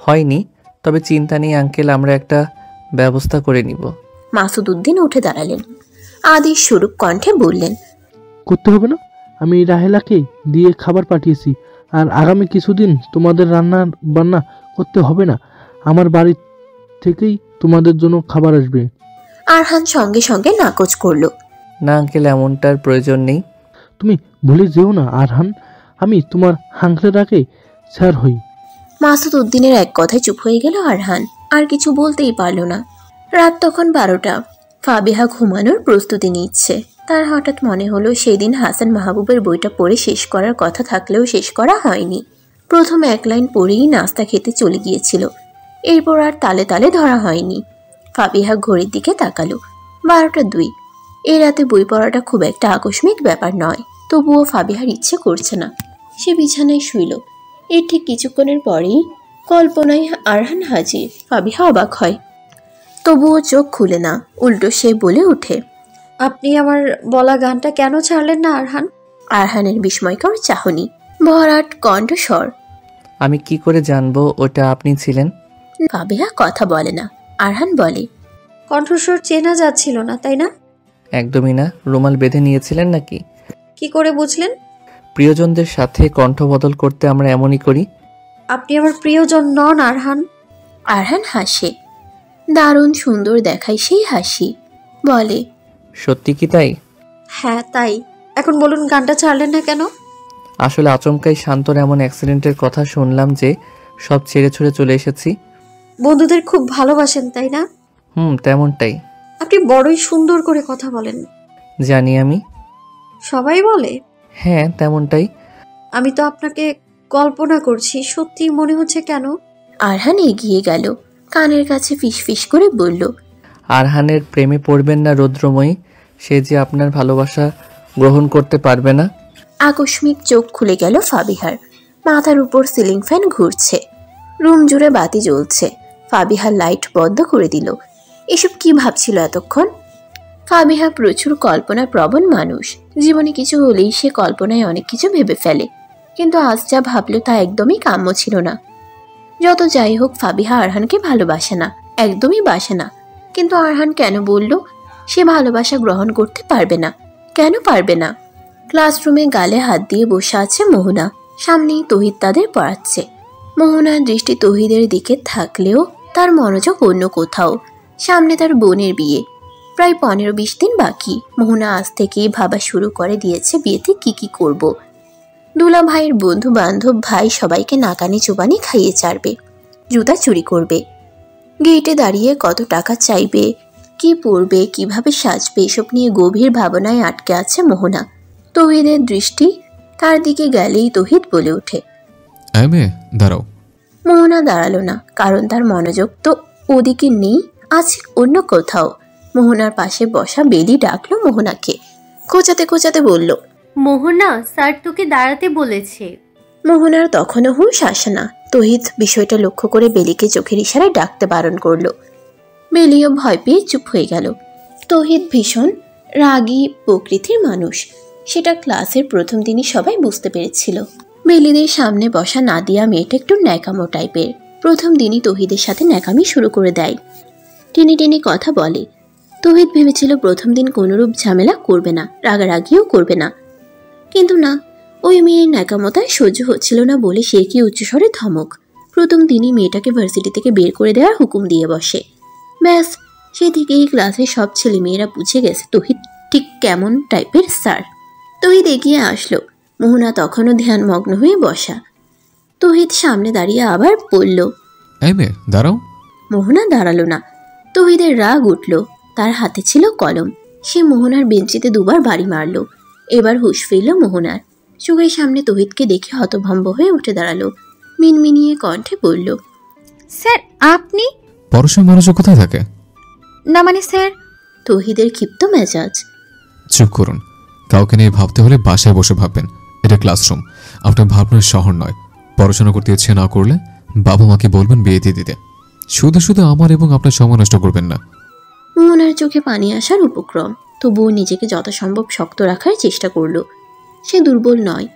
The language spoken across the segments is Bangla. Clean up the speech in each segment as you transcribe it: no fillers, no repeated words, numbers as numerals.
হয়নি, তবে চিন্তা নেই আঙ্কেল, আমরা একটা ব্যবস্থা করে নিব। মাসুদ উদ্দিন উঠে দাঁড়ালেন। আদি স্বরূপ কণ্ঠে বললেন, করতে হবে না, আমি রাহেলাকে দিয়ে খাবার পাঠিয়েছি। আর আগামী কিছুদিন তোমাদের রান্না বান্না করতে হবে না, আমার বাড়ি থেকেই তোমাদের জন্য খাবার আসবে। আরহান সঙ্গে সঙ্গে নাকচ করল। না আঙ্কেল, এমনটার প্রয়োজন নেই। তুমি ভুলে যেও না আরহান, আমি তোমার হাঙ্কলের আগে স্যার হই। মাসুদ উদ্দিনের এক কথায় চুপ হয়ে গেল আরহান, আর কিছু বলতেই পারল না। রাত তখন 12টা। ফাবিহা ঘুমানোর প্রস্তুতি নিচ্ছে। তার হঠাৎ মনে হলো সেদিন হাসান মাহবুবের বইটা পড়ে শেষ করার কথা থাকলেও শেষ করা হয়নি। প্রথম এক লাইন পড়েই নাস্তা খেতে চলে গিয়েছিল, এরপর আর তালে তালে ধরা হয়নি। ফাবিহা ঘড়ির দিকে তাকালো, 12টা 2। এই রাতে বই পড়াটা খুব একটা আকস্মিক ব্যাপার নয়, তবুও ফাবিহার ইচ্ছে করছে না। সে বিছানায় শুইল। এর ঠিক কিছুক্ষণের পরেই কল্পনায় আরহান হাজির। ফাবিহা অবাক হয়, তবুও চোখ খুলে না, উল্টো সে বলে ওঠে, আপনি আমার বলা গানটা কেন ছাড়লেন না আরহান? আরহানের বিস্ময়কর চাহনি, ভরাট কণ্ঠস্বর। আমি কি করে জানবো ওটা আপনি ছিলেন? ফাবিহা কথা বলে না। আরহান বলে, কণ্ঠস্বর চেনা যাচ্ছিল না, তাই না? একদমই না। রুমাল বেঁধে নিয়েছিলেন নাকি? কি করে বুঝলেন? প্রিয়জনদের সাথে কণ্ঠ বদল করতে আমরা এমনই করি। আপনি আমার প্রিয়জন নন আরহান। আরহান হাসে, দারুণ সুন্দর দেখায় সেই হাসি। বলে, সত্যি কি তাই? হ্যাঁ তাই। এখন বলুন গানটা ছাড়লেন না কেন? আসলে আচমকাই শান্তর এমন অ্যাক্সিডেন্টের কথা শুনলাম যে সব ছেড়ে ছুড়ে চলে এসেছি। বন্ধুদের খুব ভালোবাসেন তাই না? তেমনটাই। আপনি বড়ই সুন্দর করে কথা বলেন। জানি আমি। সবাই বলে? হ্যাঁ, তেমনটাই। আমি তো আপনাকে কল্পনা করছি, সত্যি মনে হচ্ছে কেন? আরহান এগিয়ে গেল, কানের কাছে ফিসফিস করে বলল, আরহানের প্রেমে পড়বেন না রৌদ্রময়ী, সে যে আপনার ভালোবাসা গ্রহণ করতে পারবে না। আকস্মিক চোখ খুলে গেল ফাবিহার। মাথার উপর সিলিং ফ্যান ঘুরছে, রুম জুড়ে বাতি জ্বলছে। ফাবিহার লাইট বন্ধ করে দিল। এসব কি ভাবছিল এতক্ষণ? ফাবিহা প্রচুর কল্পনা প্রবণ মানুষ। জীবনে কিছু হলেই সে কল্পনায় অনেক কিছু ভেবে ফেলে, কিন্তু আজ যা ভাবল তা একদমই কাম্য ছিল না। যত যাই হোক, ফাবিহা আরহানকে ভালোবাসে না, একদমই বাসে না। কিন্তু আরহান কেন বলল সে ভালোবাসা গ্রহণ করতে পারবে না? কেন পারবে না? ক্লাসরুমে গালে হাত দিয়ে বসে আছে মোহনা, সামনেই তহিদ তাদের পড়াচ্ছে। মোহনার দৃষ্টি তহিদের দিকে থাকলেও তার মনোযোগ অন্য কোথাও। সামনে তার বোনের বিয়ে, প্রায় 15-20 দিন বাকি। মোহনা আজ থেকেই ভাবা শুরু করে দিয়েছে বিয়েতে কি করব। দুলা ভাইয়ের বন্ধু বান্ধব ভাই সবাইকে নাকানি চুবানি খাইয়ে ছাড়বে, জুতা চুরি করবে, গেটে দাঁড়িয়ে কত টাকা চাইবে, কি পরবে, কিভাবে সাজবে, এসব নিয়ে গভীর ভাবনায় আটকে আছে মোহনা। তহিদের দৃষ্টি তার দিকে গেলেই তহিদ বলে ওঠে, দাঁড়াও। মোহনা দাঁড়ালো না, কারণ তার মনোযোগ তো ওদিকে নেই, আছে অন্য কোথাও। মোহনার পাশে বসা বেলি ডাকলো মোহনাকে, খোঁচাতে খোঁচাতে বলল, মোহনা, স্যার তোকে দাঁড়াতে বলেছে। মোহনার তখনও হুঁশ আসে না। তহিদ বিষয়টা লক্ষ্য করে বেলিকে চোখের ইশারায় ডাকতে বারণ করলো। বেলিও ভয় পেয়ে চুপ হয়ে গেল। তহিদ ভীষণ রাগী প্রকৃতির মানুষ, সেটা ক্লাসের প্রথম দিনই সবাই বুঝতে পেরেছিল। বেলিদের সামনে বসা নাদিয়া মেয়েটা একটু ন্যাকামো টাইপের। প্রথম দিনই তহিদের সাথে ন্যাকামি শুরু করে দেয়, টেনে টেনে কথা বলে। তহিদ ভেবেছিল প্রথম দিন কোনোরূপ ঝামেলা করবে না, রাগারাগিও করবে না, কিন্তু না, ওই মেয়ের ন্যাকামতায় সহ্য হচ্ছিল না বলে সে কি উচ্চস্বরে ধমক। প্রথম দিনই মেয়েটাকে ভার্সিটি থেকে বের করে দেওয়ার হুকুম দিয়ে বসে। ব্যাস, সে থেকেই ক্লাসের সব ছেলে মেয়েরা বুঝে গেছে তহিদ ঠিক কেমন টাইপের স্যার। তহিদ এগিয়ে আসলো, মোহনা তখনও ধ্যানমগ্ন হয়ে বসা। তহিদ সামনে দাঁড়িয়ে আবার বলল, দাঁড়াও। মোহনা দাঁড়ালো না। তহিদের রাগ উঠল, তার হাতে ছিল কলম। সে মোহনার বেঞ্চিতে দুবার বাড়ি মারল। এবার হুঁশ ফিরল মোহনার। চোখের সামনে তহিদকে দেখে হতভম্ব হয়ে উঠে দাঁড়ালো, মিনমিনিয়ে কণ্ঠে বলল, স্যার আপনি? পড়াশোনার মনোযোগ কোথায় থাকে? না মানে স্যার। তহিদের ক্ষিপ্ত মেজাজ। চুপ করুন, কাউকে নিয়ে ভাবতে হলে বাসায় বসে ভাববেন। এটা ক্লাসরুম, আপনার ভাবনার শহর নয়। পড়াশোনা করতে ইচ্ছে না করলে বাবা মাকে বলবেন বিয়ে দিয়ে দিতে। শুধু শুধু আমার এবং আপনার সময় নষ্ট করবেন না। মোহনার চোখে পানি আসার উপক্রম, তবুও নিজেকে যথাসম্ভব শক্ত রাখার চেষ্টা করল। সে দুর্বল নয়,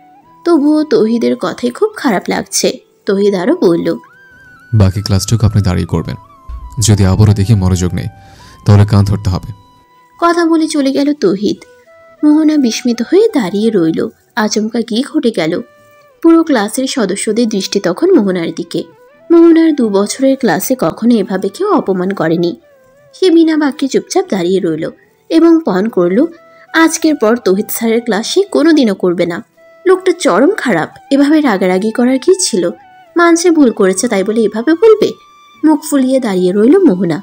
তবুও তহিদের কথাই খুব খারাপ লাগছে। তহিদ আরও বলল, বাকি ক্লাসটুকু আপনি দাঁড়িয়ে করবেন। যদি আবারও দেখি মনোযোগ নেই তাহলে কান ধরতে হবে। কথা বলে চলে গেল তৌহিদ। মোহনা বিস্মিত হয়ে দাঁড়িয়ে রইল। আচমকা কি ঘটে গেল? পুরো ক্লাসের সদস্যদের দৃষ্টি তখন মোহনার দিকে। মোহনার 2 বছরের ক্লাসে কখনো এভাবে কেউ অপমান করেনি। সে বিনা বাক্যে চুপচাপ দাঁড়িয়ে রইল এবং পণ করল আজকের পর তৌহিদ স্যারের ক্লাস সে কোনোদিনও করবে না। লোকটা চরম খারাপ, এভাবে রাগারাগি করার কি ছিল? মানছে ভুল করেছে তাই বলে এভাবে বলবে? মুখ ফুলিয়ে দাঁড়িয়ে রইল মোহনা।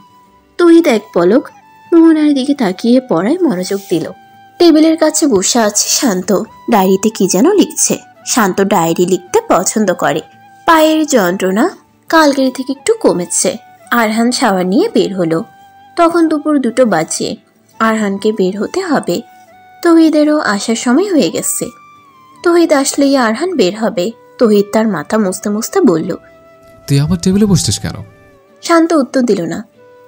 তৌহিদ এক পলক মোহনার দিকে তাকিয়ে পড়ায় মনোযোগ দিল। টেবিলের কাছে বসে আছে শান্ত, ডায়েরিতে কি যেন লিখছে। শান্ত ডায়েরি লিখতে পছন্দ করে। পায়ের যন্ত্রণা কালকের থেকে একটু কমেছে। আরহান শাওয়ার নিয়ে বের হলো। তখন দুপুর 2টো বাজে। আরহানকে বের হতে হবে। তৌহিদেরও আসার সময় হয়ে গেছে। তৌহিদ আসলেই আরহান বের হবে। তৌহিদ তার মাথা মুছতে মুছতে বলল, তুই আমার টেবিলে বসছিস কেন? শান্ত উত্তর দিল না।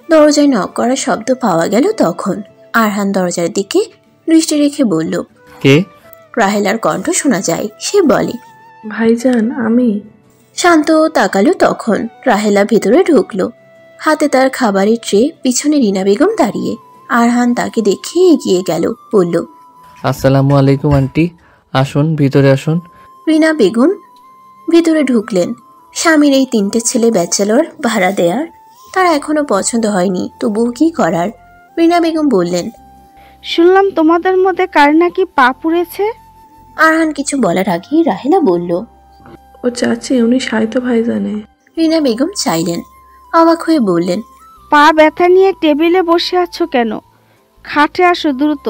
দরজায় নক করার শব্দ পাওয়া গেল তখন। আরহান দরজার দিকে দৃষ্টি রেখে বলল, কে? রাহেলার কণ্ঠ শোনা যায়। সে বলে, ভাইজান আমি। শান্ত তাকালো তখন। রাহেলা ভেতরে ঢুকলো। হাতে তার খাবারের ট্রে, পিছনে রিনা বেগম দাঁড়িয়ে। আরহান তাকে দেখে এগিয়ে গেল, বলল, আসসালামু আলাইকুম আন্টি, আসুন ভিতরে আসুন। রিনা বেগম ভিতরে ঢুকলেন। স্বামীর এই 3টে ছেলে ব্যাচেলর, ভাড়া দেয়ার। তার এখনো পছন্দ হয়নি, তবুও কি করার। রিনা বেগম বললেন, শুনলাম তোমাদের মধ্যে কার নাকি পা পুড়েছে। আরহান কিছু বলার আগেই রাহেলা বলল, ও চাচি, উনি সাহিত্য ভাইজানে। রিনা বেগম চাইলেন। অবাক হয়ে বললেন, পা ব্যথা নিয়ে টেবিলে বসে আছো কেন? খাটে আসো দ্রুত।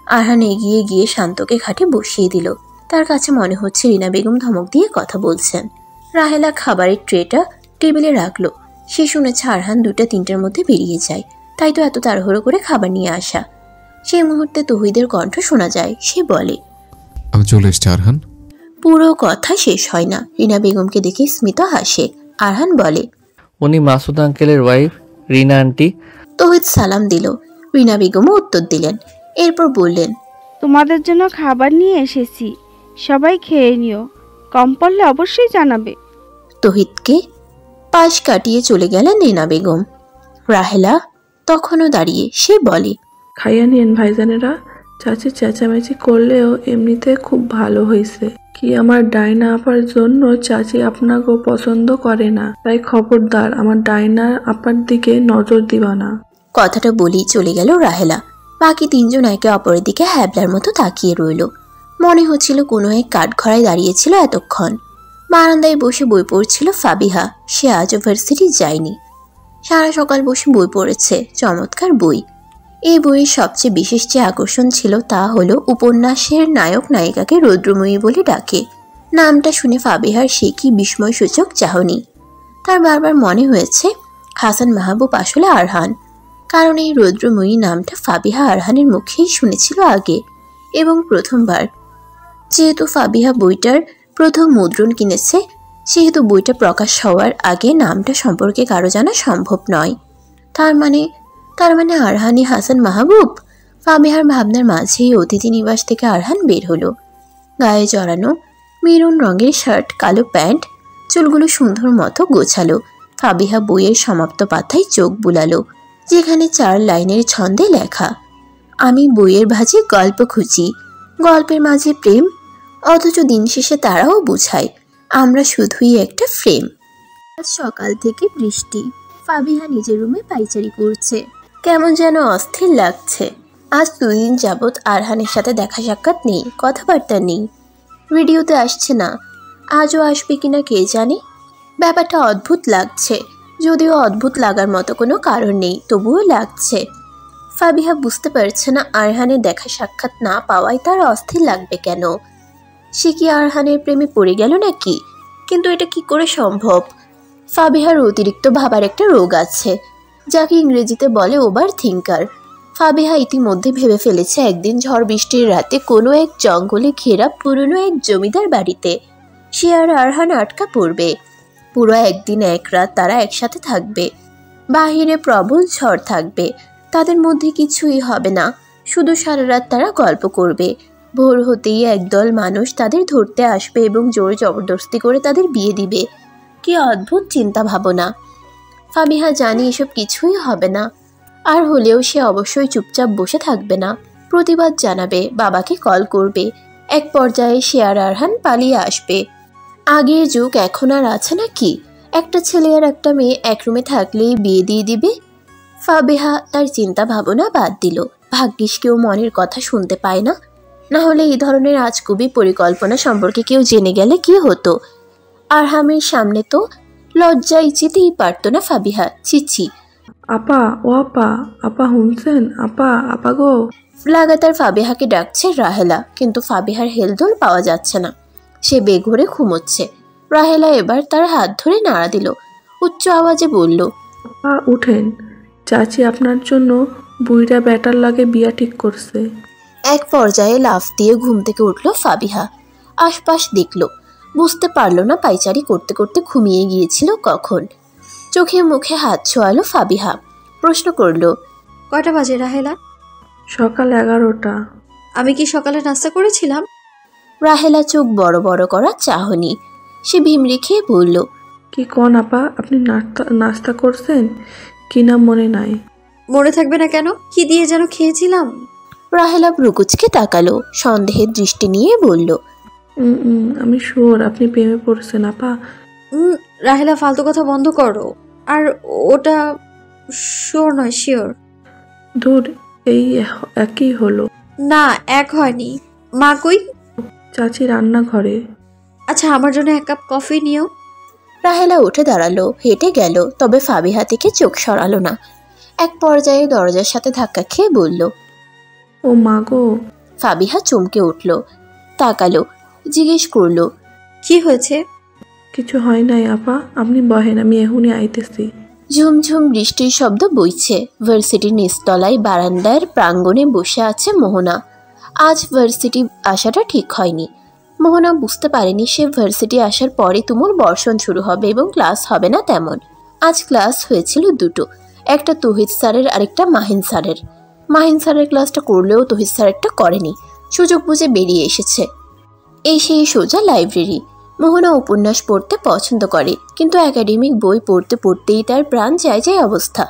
আরহান এগিয়ে গিয়ে শান্তকে খাটে বসিয়ে দিল। তার কাছে মনে হচ্ছে রিনা বেগম ধমক দিয়ে কথা বলছেন। রাহেলা খাবারের ট্রেটা টেবিলে রাখলো। সে শুনেছে আরহান 2টা-3টার মধ্যে বেরিয়ে যায়, তাই তো এত তাড়াহুড়ো করে খাবার নিয়ে আসা। সেই মুহূর্তে তৌহিদের কণ্ঠ শোনা যায়। সে বলে, আমি চলে এসছি আরহান। পুরো কথা শেষ হয় না। রিনা বেগমকে দেখে স্মিত হাসে। আরহান বলে, উনি মাসুদ আঙ্কেলের ওয়াইফ রিনা আন্টি। তৌহিদ সালাম দিল। রিনা বেগমও উত্তর দিলেন। এরপর বললেন, তোমাদের জন্য খাবার নিয়ে এসেছি, সবাই খেয়ে নিও, কম পড়লে অবশ্যই জানাবে। তৌহিদকে পাশ কাটিয়ে চলে গেলেন রিনা বেগম। রাহেলা তখনও দাঁড়িয়ে। সে বলে, খাইয়া নিন ভাইজানেরা। চাচি চেঁচামেচি করলেও এমনিতে খুব ভালো হয়েছে। কি আমার ডাইনা আপার জন্য চাচি আপনাকেও পছন্দ করে না, তাই খবরদার আমার ডাইনা আপার দিকে নজর দিবা না। কথাটা বলেই চলে গেল রাহেলা। বাকি 3জন একে অপরের দিকে হ্যাবলার মতো তাকিয়ে রইল। মনে হচ্ছিল কোনো এক কাঠঘরায় দাঁড়িয়েছিল এতক্ষণ। বারান্দায় বসে বই পড়ছিল ফাবিহা। সে আজও ভার্সিটি যায়নি। সারা সকাল বসে বই পড়েছে। চমৎকার বই। এই বইয়ের সবচেয়ে বিশেষ যে আকর্ষণ ছিল তা হলো উপন্যাসের নায়ক নায়িকাকে রৌদ্রময়ী বলে ডাকে। নামটা শুনে ফাবিহার সে কি বিস্ময়সূচক চাহনি। তার বারবার মনে হয়েছে হাসান মাহবুব আসলে আরহান, কারণ এই রৌদ্রময়ী নামটা ফাবিহা আরহানের মুখেই শুনেছিল আগে এবং প্রথমবার। যেহেতু ফাবিহা বইটার প্রথম মুদ্রণ কিনেছে, সেহেতু বইটা প্রকাশ হওয়ার আগে নামটা সম্পর্কে কারো জানা সম্ভব নয়। তার মানে আরহানই হাসান মাহবুব। ফাবিহার ভাবনার মাঝেই অতিথি নিবাস থেকে আরহান বের হলো। গায়ে জড়ানো মেরুন রঙের শার্ট, কালো প্যান্ট, চুলগুলো সুন্দর মতো গোছালো। ফাবিহা বইয়ের সমাপ্ত পাতায় চোখ বুলালো, যেখানে 4 লাইনের ছন্দে লেখা, আমি বইয়ের ভাঁজে গল্প খুঁজি, গল্পের মাঝে প্রেম, অথচ দিন শেষে তারাও বুঝায় আমরা শুধুই একটা ফ্রেম। আজ সকাল থেকে বৃষ্টি। ফাবিহা নিজের রুমে পাইচারি করছে। কেমন যেন অস্থির লাগছে। আজ 2 দিন যাবৎ আরহানের সাথে দেখা সাক্ষাৎ নেই, কথাবার্তা নেই। ভিডিওতে আসছে না, আজও আসবে কিনা কে জানে। ব্যাপারটা অদ্ভুত লাগছে, যদিও অদ্ভুত লাগার মতো কোনো কারণ নেই, তবুও লাগছে। ফাবিহা বুঝতে পারছে না আরহানের দেখা সাক্ষাৎ না পাওয়ায় তার অস্থির লাগবে কেন। সে কি আরহানের প্রেমে পড়ে গেল নাকি? কিন্তু এটা কি করে সম্ভব? ফাবিহার অতিরিক্ত ভাবার একটা রোগ আছে, যাকে ইংরেজিতে বলে ওভার থিঙ্কার। ফাবিহা ইতিমধ্যে ভেবে ফেলেছে একদিন ঝড় বৃষ্টির রাতে কোনো এক জঙ্গলে ঘেরা পুরনো এক জমিদার বাড়িতে সে আর আরহান আটকা পড়বে। পুরো 1 দিন 1 রাত তারা একসাথে থাকবে। বাহিরে প্রবল ঝড় থাকবে, তাদের মধ্যে কিছুই হবে না, শুধু সারা রাত তারা গল্প করবে। ভোর হতেই একদল মানুষ তাদের ধরতে আসবে এবং জোর জবরদস্তি করে তাদের বিয়ে দিবে। কি অদ্ভুত চিন্তা ভাবনা। ফাবিহা জানি এসব কিছুই হবে না, আর হলেও সে অবশ্যই চুপচাপ বসে থাকবে না, প্রতিবাদ জানাবে, বাবাকে কল করবে। এক পর্যায়ে সে আর আরহান পালিয়ে আসবে। আগের যুগ এখন আর আছে নাকি? একটা ছেলে আর একটা মেয়ে এক রুমে থাকলেই বিয়ে দিয়ে দিবে। ফাবিহা তার চিন্তা ভাবনা বাদ দিল। ভাগ্যিস কেউ মনের কথা শুনতে পায় না, না হলে এই ধরনের আজগুবি পরিকল্পনা সম্পর্কে কেউ জেনে গেলে কি হতো। আরহামের সামনে তো লজ্জায় যেতেই পারতো না ফাবিহা। ছিছি। আপা, ও আপা, আপা শুনছেন? আপা, আপা গো। লাগাতার ফাবিহাকে ডাকছে রাহেলা, কিন্তু ফাবিহার হেলদোল পাওয়া যাচ্ছে না। সে বেঘরে ঘুমোচ্ছে। রাহেলা এবার তার হাত ধরে নাড়া দিল, উচ্চ আওয়াজে বলল, আপা উঠেন, চাচি আপনার জন্য বুইড়া ব্যাটার লাগে বিয়া ঠিক করছে। এক পর্যায়ে লাফ দিয়ে ঘুম থেকে উঠল ফাবিহা। আশপাশ দেখল, বুঝতে পারল না পাইচারি করতে করতে ঘুমিয়ে গিয়েছিল কখন। চোখে মুখে হাত ছোঁয়ালো ফাবিহা। প্রশ্ন করল, কয়টা বাজে রাহেলা? সকাল 11টা। আমি কি সকালে নাস্তা করেছিলাম? রাহেলা চোখ বড় বড় করা চাহনি। সে ভিমড়ি খেয়ে বলল, কি কন আপা, আপনি নাস্তা করছেন কি না মনে নাই? মনে থাকবে না কেন? কি দিয়ে যেন খেয়েছিলাম। রাহেলা ব্রুকুচকে তাকালো, সন্দেহের দৃষ্টি নিয়ে বলল, আমি শিওর আপনি প্রেমে পড়ছেন আপা। রাহেলা, ফালতু কথা বন্ধ করো। আর ওটা শিওর নয়, শিওর। দূর, এই একই হলো। না, এক হয়নি। মা কই? চাচি রান্নাঘরে। আচ্ছা, আমার জন্য 1 কাপ কফি নিও। রাহেলা উঠে দাঁড়ালো, হেঁটে গেল, তবে ফাবিহা থেকে চোখ সরালো না। এক পর্যায়ে দরজার সাথে ধাক্কা খেয়ে বলল, ও মা গো। ফাবিহা চমকে উঠল, তাকালো, জিজ্ঞেস করলো, কি হয়েছে? কিছু হয় নাই আপা, আপনি বহেন, আমি এখনই আইতেছি। ঝুমঝুম বৃষ্টির শব্দ বইছে। ভার্সিটির নিচতলায় বারান্দার প্রাঙ্গণে বসে আছে মোহনা। আজ ভার্সিটি আসাটা ঠিক হয়নি। মোহনা বুঝতে পারেনি সে ভার্সিটি আসার পরে তুমুল বর্ষণ শুরু হবে এবং ক্লাস হবে না তেমন। আজ ক্লাস হয়েছিল দুটো, একটা তৌহিদ স্যারের, আরেকটা মাহিন স্যারের। মাহিন স্যারের ক্লাসটা করলেও তৌহিদ স্যারেরটা করেনি, সুযোগ বুঝে বেরিয়ে এসেছে। এই সেই সোজা লাইব্রেরি। মোহনা উপন্যাস পড়তে পছন্দ করে, কিন্তু একাডেমিক বই পড়তে পড়তেই তার প্রাণ যায় যায় অবস্থা।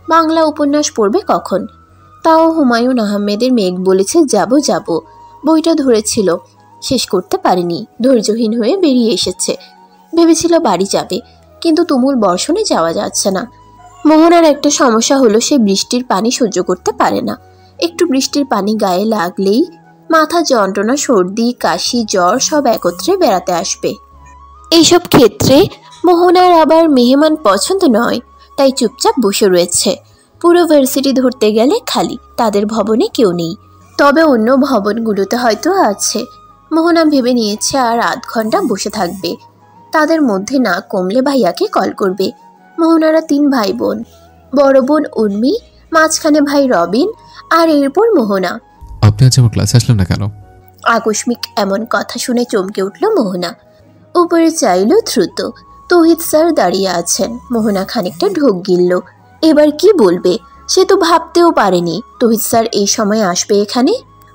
বাংলা উপন্যাস পড়বে কখন? তাও হুমায়ুন আহমেদের মেঘ বলেছে যাব যাব বইটা ধরেছিল, শেষ করতে পারেনি, ধৈর্যহীন হয়ে বেরিয়ে এসেছে। ভেবেছিল বাড়ি যাবে, কিন্তু তুমুল বর্ষণে যাওয়া যাচ্ছে না। মোহনার একটা সমস্যা হলো, সে বৃষ্টির পানি সহ্য করতে পারে না। একটু বৃষ্টির পানি গায়ে লাগলেই মাথা যন্ত্রণা, সর্দি, কাশি, জ্বর সব একত্রে বেড়াতে আসবে। এইসব ক্ষেত্রে মোহনার আবার মেহমান পছন্দ নয়, তাই চুপচাপ বসে রয়েছে। পুরো ভার্সিটি ধরতে গেলে খালি, তাদের ভবনে কেউ নেই, তবে অন্য ভবনগুলোতে হয়তো আছে। মোহনা ভেবে নিয়েছে আর 8 ঘন্টা বসে থাকবে। তাদের মধ্যে না কমলে ভাইয়াকে কল করবে। মোহনারা 3 ভাই বোন, বড় বোন উর্মি, মাঝখানে ভাই রবিন, আর এরপর মোহনা। আপনি আজ আমার ক্লাসে আসলেন না কেন? আকস্মিক এমন কথা শুনে চমকে উঠল মোহনা। উপরে চাইল দ্রুত, তৌহিদ স্যার দাঁড়িয়ে আছেন। মোহনা খানিকটা ঢোক গিলল। এবার কি বলবে? সে তো ভাবতেও পারেনি তৌহিদ স্যার এই সময় আসবে এখানে।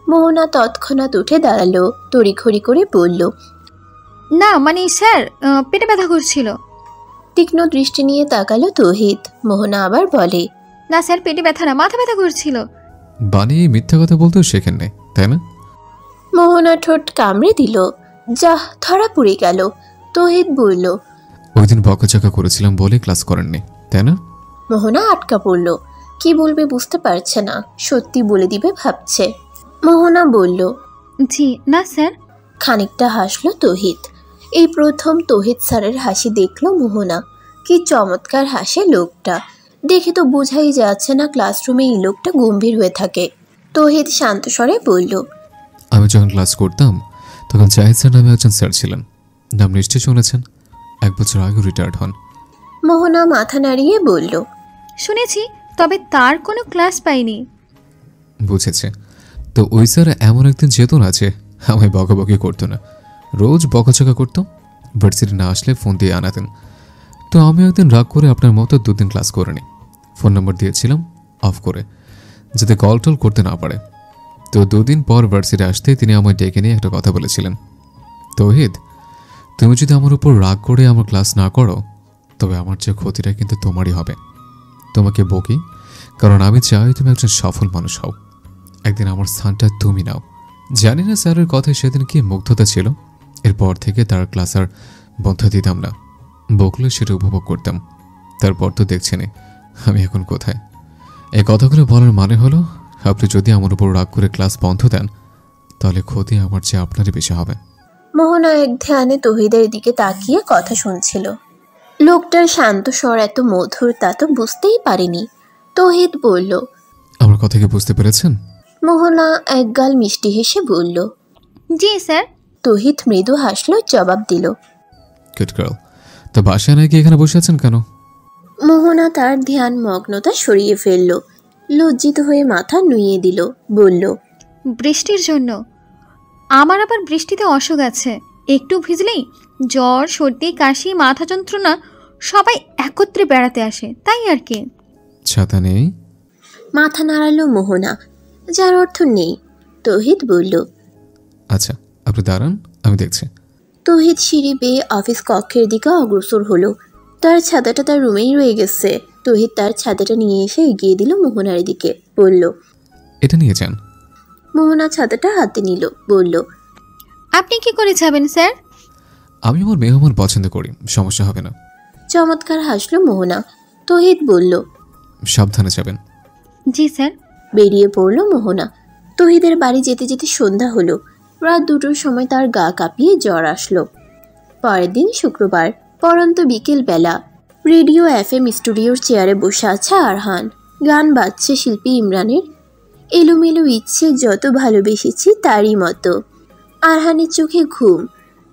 মোহনা তৎক্ষণাৎ উঠে দাঁড়ালো, তড়িঘড়ি করে বলল, না মানে স্যার, পেটে ব্যথা করছিল। তীক্ষ্ণ দৃষ্টি নিয়ে তাকালো তৌহিদ। মোহনা আবার বলে, না স্যার, পেটে ব্যথা না, মাথা ব্যথা করছিল। বানিয়ে মিথ্যা কথা বলতেও শেখেন নাই, তাই না? মোহনা ঠোঁট কামড়ে দিল। যা, ধরা পড়ে গেল। তৌহিদ বলল, ওই দিন বকাঝকা করেছিলাম বলে ক্লাস করেননি, তাই না? মোহনা আটকা পড়ল, কি বলবে বুঝতে পারছে না, সত্যি বলে দিবে ভাবছে। মোহনা বলল, জি না স্যার। খানিকটা হাসলো তৌহিদ। এই প্রথম তৌহিদ স্যারের হাসি দেখলো মোহনা। কি চমৎকার হাসে লোকটা, দেখে তো বোঝাই যাচ্ছে না ক্লাসরুমে এই লোকটা গম্ভীর হয়ে থাকে। তৌহিদ শান্ত স্বরে বলল, আমি যখন ক্লাস করতাম তখন জাহিদ স্যার নামে একজন স্যার ছিলেন, নাম নিশ্চয় শুনেছেন, 1 বছর আগে রিটায়ার্ড হন। মোহনা মাথা নাড়িয়ে বলল, শুনেছি, তবে তার কোনো ক্লাস পাইনি। বুঝেছে। তো ওই স্যার এমন একদিন যেত না যে আমায় বকাবকি করতো না, রোজ বকাঝকা করতো, ভার্সিটি না আসলে ফোন দিয়ে আনাতেন। তো আমি একদিন রাগ করে আপনার মতো 2 দিন ক্লাস করিনি, ফোন নাম্বার দিয়েছিলাম অফ করে, যাতে কল টল করতে না পারে। তো 2 দিন পর ভার্সিটি আসতে তিনি আমায় ডেকে নিয়ে একটা কথা বলেছিলেন, তৌহিদ তুমি যদি আমার উপর রাগ করে আমার ক্লাস না করো তবে আমার যে ক্ষতিটা কিন্তু তোমারই হবে। তোমাকে বকি কারণ আমি চাই তুমি একজন সফল মানুষ হও, একদিন আমার স্থানটা তুমি নাও। জানি না স্যারের কথায় সেদিন কি মুগ্ধতা ছিল, এরপর থেকে তার ক্লাস আর বন্ধ দিতাম না, বকলে সেটা উপভোগ করতাম। তারপর তো দেখছেনই আমি এখন কোথায়। এই কথাগুলো বলার মানে হলো আপনি যদি আমার উপর রাগ করে ক্লাস বন্ধ দেন তাহলে ক্ষতি আমার চেয়ে আপনারই বেশি হবে। মোহনা এক ধ্যানে তহিদের দিকে তাকিয়ে কথা শুনছিল। লোকটার শান্ত স্বর এত মধুর তা তো বুঝতেই পারেনি। তহিদ বলল, আমার কথা কি বুঝতে পেরেছেন? মোহনা একগাল মিষ্টি হেসে বলল, জি স্যার। তহিদ মৃদু হাসলো, জবাব দিল, গুড গার্ল। তো বাসায় নাকি এখানে বসে আছেন কেন? মোহনা তার ধ্যান মগ্নতা সরিয়ে ফেলল, লজ্জিত হয়ে মাথা নুইয়ে দিল, বলল, বৃষ্টির জন্য। আমার আবার বৃষ্টিতে অসুখ আছে, একটু ভিজলেই জ্বর, সর্দি, কাশি, মাথা যন্ত্রণা সবাই একত্রে বেড়াতে আসে, তাই আর কি। ছাতা নেই? মাথা নাড়ালো মোহনা, যার অর্থ নেই। তহিদ বলল, আচ্ছা আপনি দাঁড়ান, আমি দেখছি। তহিদ সিঁড়ি বেয়ে অফিস কক্ষের দিকে অগ্রসর হলো। তার ছাতাটা তার রুমেই রয়ে গেছে। তহিদ তার ছাতাটা নিয়ে এসে এগিয়ে দিল মোহনার দিকে, বলল, এটা নিয়ে যান। মোহনা ছাতাটা হাতে নিল, বলল, আপনি কি করে যাবেন স্যার? আমি আমার মেহমান পছন্দ করি, সমস্যা হবে না। চমৎকার হাসলো মোহনা। তহিদ বলল, সাবধানে যাবেন। জি স্যার। বেরিয়ে পড়ল মোহনা। তহিদের বাড়ি যেতে যেতে সন্ধ্যা হলো। রাত 2টোর সময় তার গা কাঁপিয়ে জ্বর আসলো। পরের দিন শুক্রবার, পরন্ত বিকেল বেলা। রেডিও FM স্টুডিওর চেয়ারে বসে আছে আরহান। গান বাজছে শিল্পী ইমরানের। এলোমেলো ইচ্ছে, যত ভালোবেসেছি তারই মতো। আরহানের চোখে ঘুম।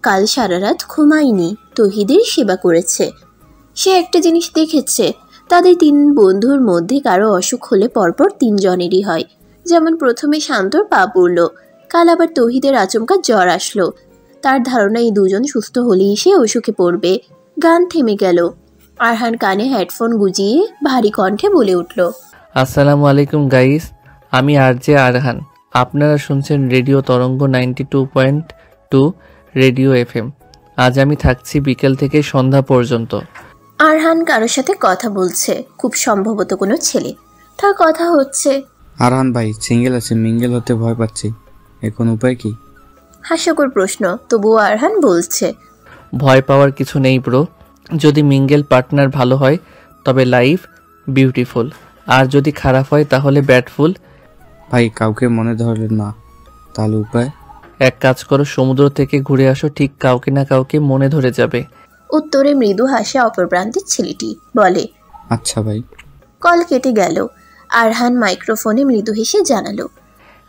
কাল সারা রাত ঘুমায়নি, তহিদের সেবা করেছে। সে একটা জিনিস দেখেছে, তাদের 3 বন্ধুর মধ্যে কারো অসুখ হলে পরপর 3 জনেরই হয়। যেমন প্রথমে শান্তর পা পড়ল, কাল আবার তহিদের আচমকা জ্বর আসলো। তার ধারণা এই 2 জন সুস্থ হলেই সে অসুখে পড়বে। গান থেমে গেল। আরহান কানে হেডফোন গুজিয়ে ভারী কণ্ঠে বলে উঠল, আসসালামু আলাইকুম গাইস, আমি আরজে আরহান। আপনারা শুনছেন রেডিও তরঙ্গ 92.2 রেডিও FM। আজ আমি থাকছি বিকেল থেকে সন্ধ্যা পর্যন্ত। আরহান কারোর সাথে কথা বলছে, খুব সম্ভবত কোনো ছেলে। তার কথা হচ্ছে, আরহান ভাই সিঙ্গেল আছে, মিঙ্গেল হতে ভয় পাচ্ছি, এখন উপায় কি? হাস্যকর প্রশ্ন, তবুও আরহান বলছে, ভয় পাওয়ার কিছু নেই ব্রো। যদি মিঙ্গেল পার্টনার ভালো হয় তবে লাইফ বিউটিফুল, আর যদি খারাপ হয় তাহলে ব্যাডফুল। ভাই কাউকে মনে ধরলেন না, তাহলে উপায়? এক কাজ করো, সমুদ্র থেকে ঘুরে আসো, ঠিক কাউকে না কাউকে মনে ধরে যাবে। উত্তরে মৃদু হাসে অপর প্রান্তের ছেলেটি, বলে, আচ্ছা ভাই। কল কেটে গেল। আরহান মাইক্রোফোনে মৃদু হেসে জানালো,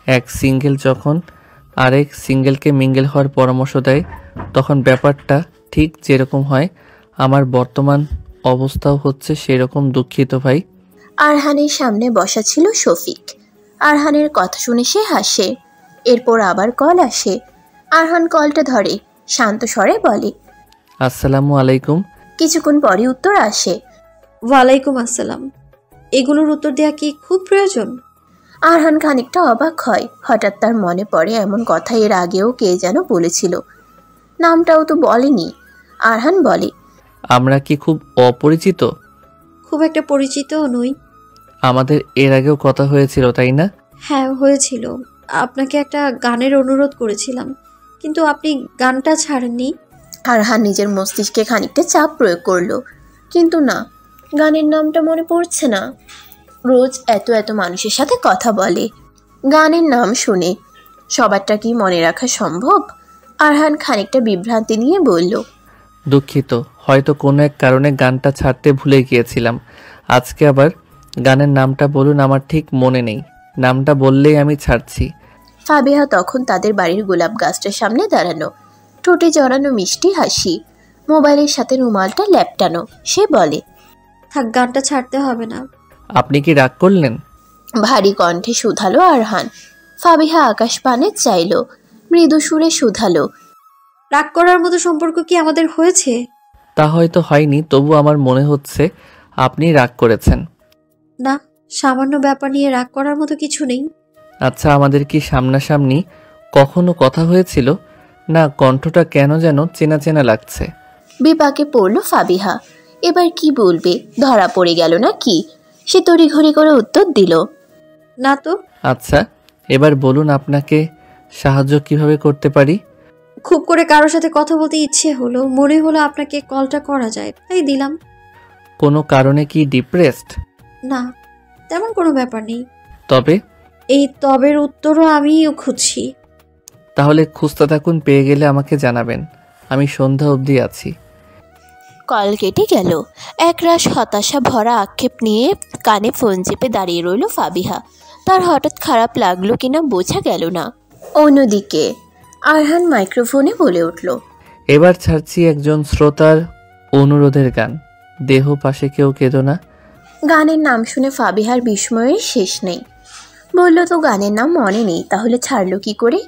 এক সিঙ্গেল যখন আরেক সিঙ্গেলকে মিঙ্গেল হওয়ার পরামর্শ দেয় তখন ব্যাপারটা ঠিক যেরকম হয়, আমার বর্তমান অবস্থাও হচ্ছে সেরকম। দুঃখিত ভাই। আরহানের সামনে বসা ছিল শফিক। আরহানের কথা শুনে সে হাসে। এরপর আবার কল আসে। আরহান কলটা ধরে, শান্ত স্বরে বলে, আসসালামু আলাইকুম। কিছুক্ষণ পরে উত্তর আসে, ওয়ালাইকুম আসসালাম। এগুলোর উত্তর দেওয়া কি খুব প্রয়োজন? আরহান খানিকটা অবাক হয়। হঠাৎ তার মনে পড়ে এমন কথা এর আগেও কে যেন বলেছিল, নামটাও তো বলেনি। আরহান বলে, আমরা কি খুব অপরিচিত? খুব একটা পরিচিতও নই। আমাদের এর আগেও কথা হয়েছিল তাই না? হ্যাঁ হয়েছিল, আপনাকে একটা গানের অনুরোধ করেছিলাম, কিন্তু আপনি গানটা ছাড়েননি। আরহান নিজের মস্তিষ্কে খানিকটা চাপ প্রয়োগ করলো, কিন্তু না, গানের নামটা মনে পড়ছে না। রোজ এত এত মানুষের সাথে কথা বলে, গানের নাম শুনে সবারটা কি মনে রাখা সম্ভব? আরহান খানিকটা বিভ্রান্তি নিয়ে বলল, দুঃখিত, হয়তো কোনো এক কারণে গানটা ছাড়তে ভুলে গিয়েছিলাম। আজকে আবার গানের নামটা বলুন, আমার ঠিক মনে নেই। নামটা বললেই আমি ছাড়ছি। ফাবিহা তখন তাদের বাড়ির গোলাপ গাছটার সামনে দাঁড়ানো, ঠোঁটে জড়ানো মিষ্টি হাসি, মোবাইলের সাথে রুমালটা ল্যাপটানো। সে বলে, থাক, গানটা ছাড়তে হবে না। আপনি কি রাগ করলেন? ভারী কণ্ঠে শুধালো আরহান। ফাবিহা আকাশ পানে চাইল, মৃদু সুরে শুধালো, রাগ করার মতো সম্পর্ক কি আমাদের হয়েছে? তা হয়তো হয়নি, তবু আমার মনে হচ্ছে আপনি রাগ করেছেন। না, সামান্য ব্যাপার নিয়ে রাগ করার মতো কিছু নেই। আচ্ছা, আমাদের কি সামনাসামনি কখনো কথা হয়েছিল? না, কণ্ঠটা কেন যেন চেনা চেনা লাগছে। বিপাকে পড়ল ফাবিহা। এবার কি বলবে, ধরা পড়ে গেল না কি? সে তড়িঘড়ি করে উত্তর দিল, না তো। আচ্ছা, এবার বলুন আপনাকে সাহায্য কিভাবে করতে পারি? খুব করে কারোর সাথে কথা বলতে ইচ্ছে হলো, মনে হলো আপনাকে কলটা করা যায়, তাই দিলাম। কোনো কারণে কি ডিপ্রেসড? না, তেমন কোনো ব্যাপার নেই। তবে? এই তবের উত্তরও আমিও খুঁজছি। তাহলে খুঁজতে থাকুন, পেয়ে গেলে আমাকে জানাবেন। আমি সন্ধ্যা অবধি আছি। কল কেটে গেল। একরাশ হতাশা ভরা আক্ষেপ নিয়ে কানে ফোন চেপে দাঁড়িয়ে রইল ফাবিহা। তার হঠাৎ খারাপ লাগলো কিনা বোঝা গেল না। অন্যদিকে আরহান মাইক্রোফোনে বলে উঠল, এবার ছাড়ছি একজন শ্রোতার অনুরোধের গান, দেহ পাশে কেউ কেঁদো না। গানের নাম শুনে ফাবিহার বিস্ময়ের শেষ নেই। বলল তো গানের নাম মনে নেই, তাহলে ছাড়লো কি করে?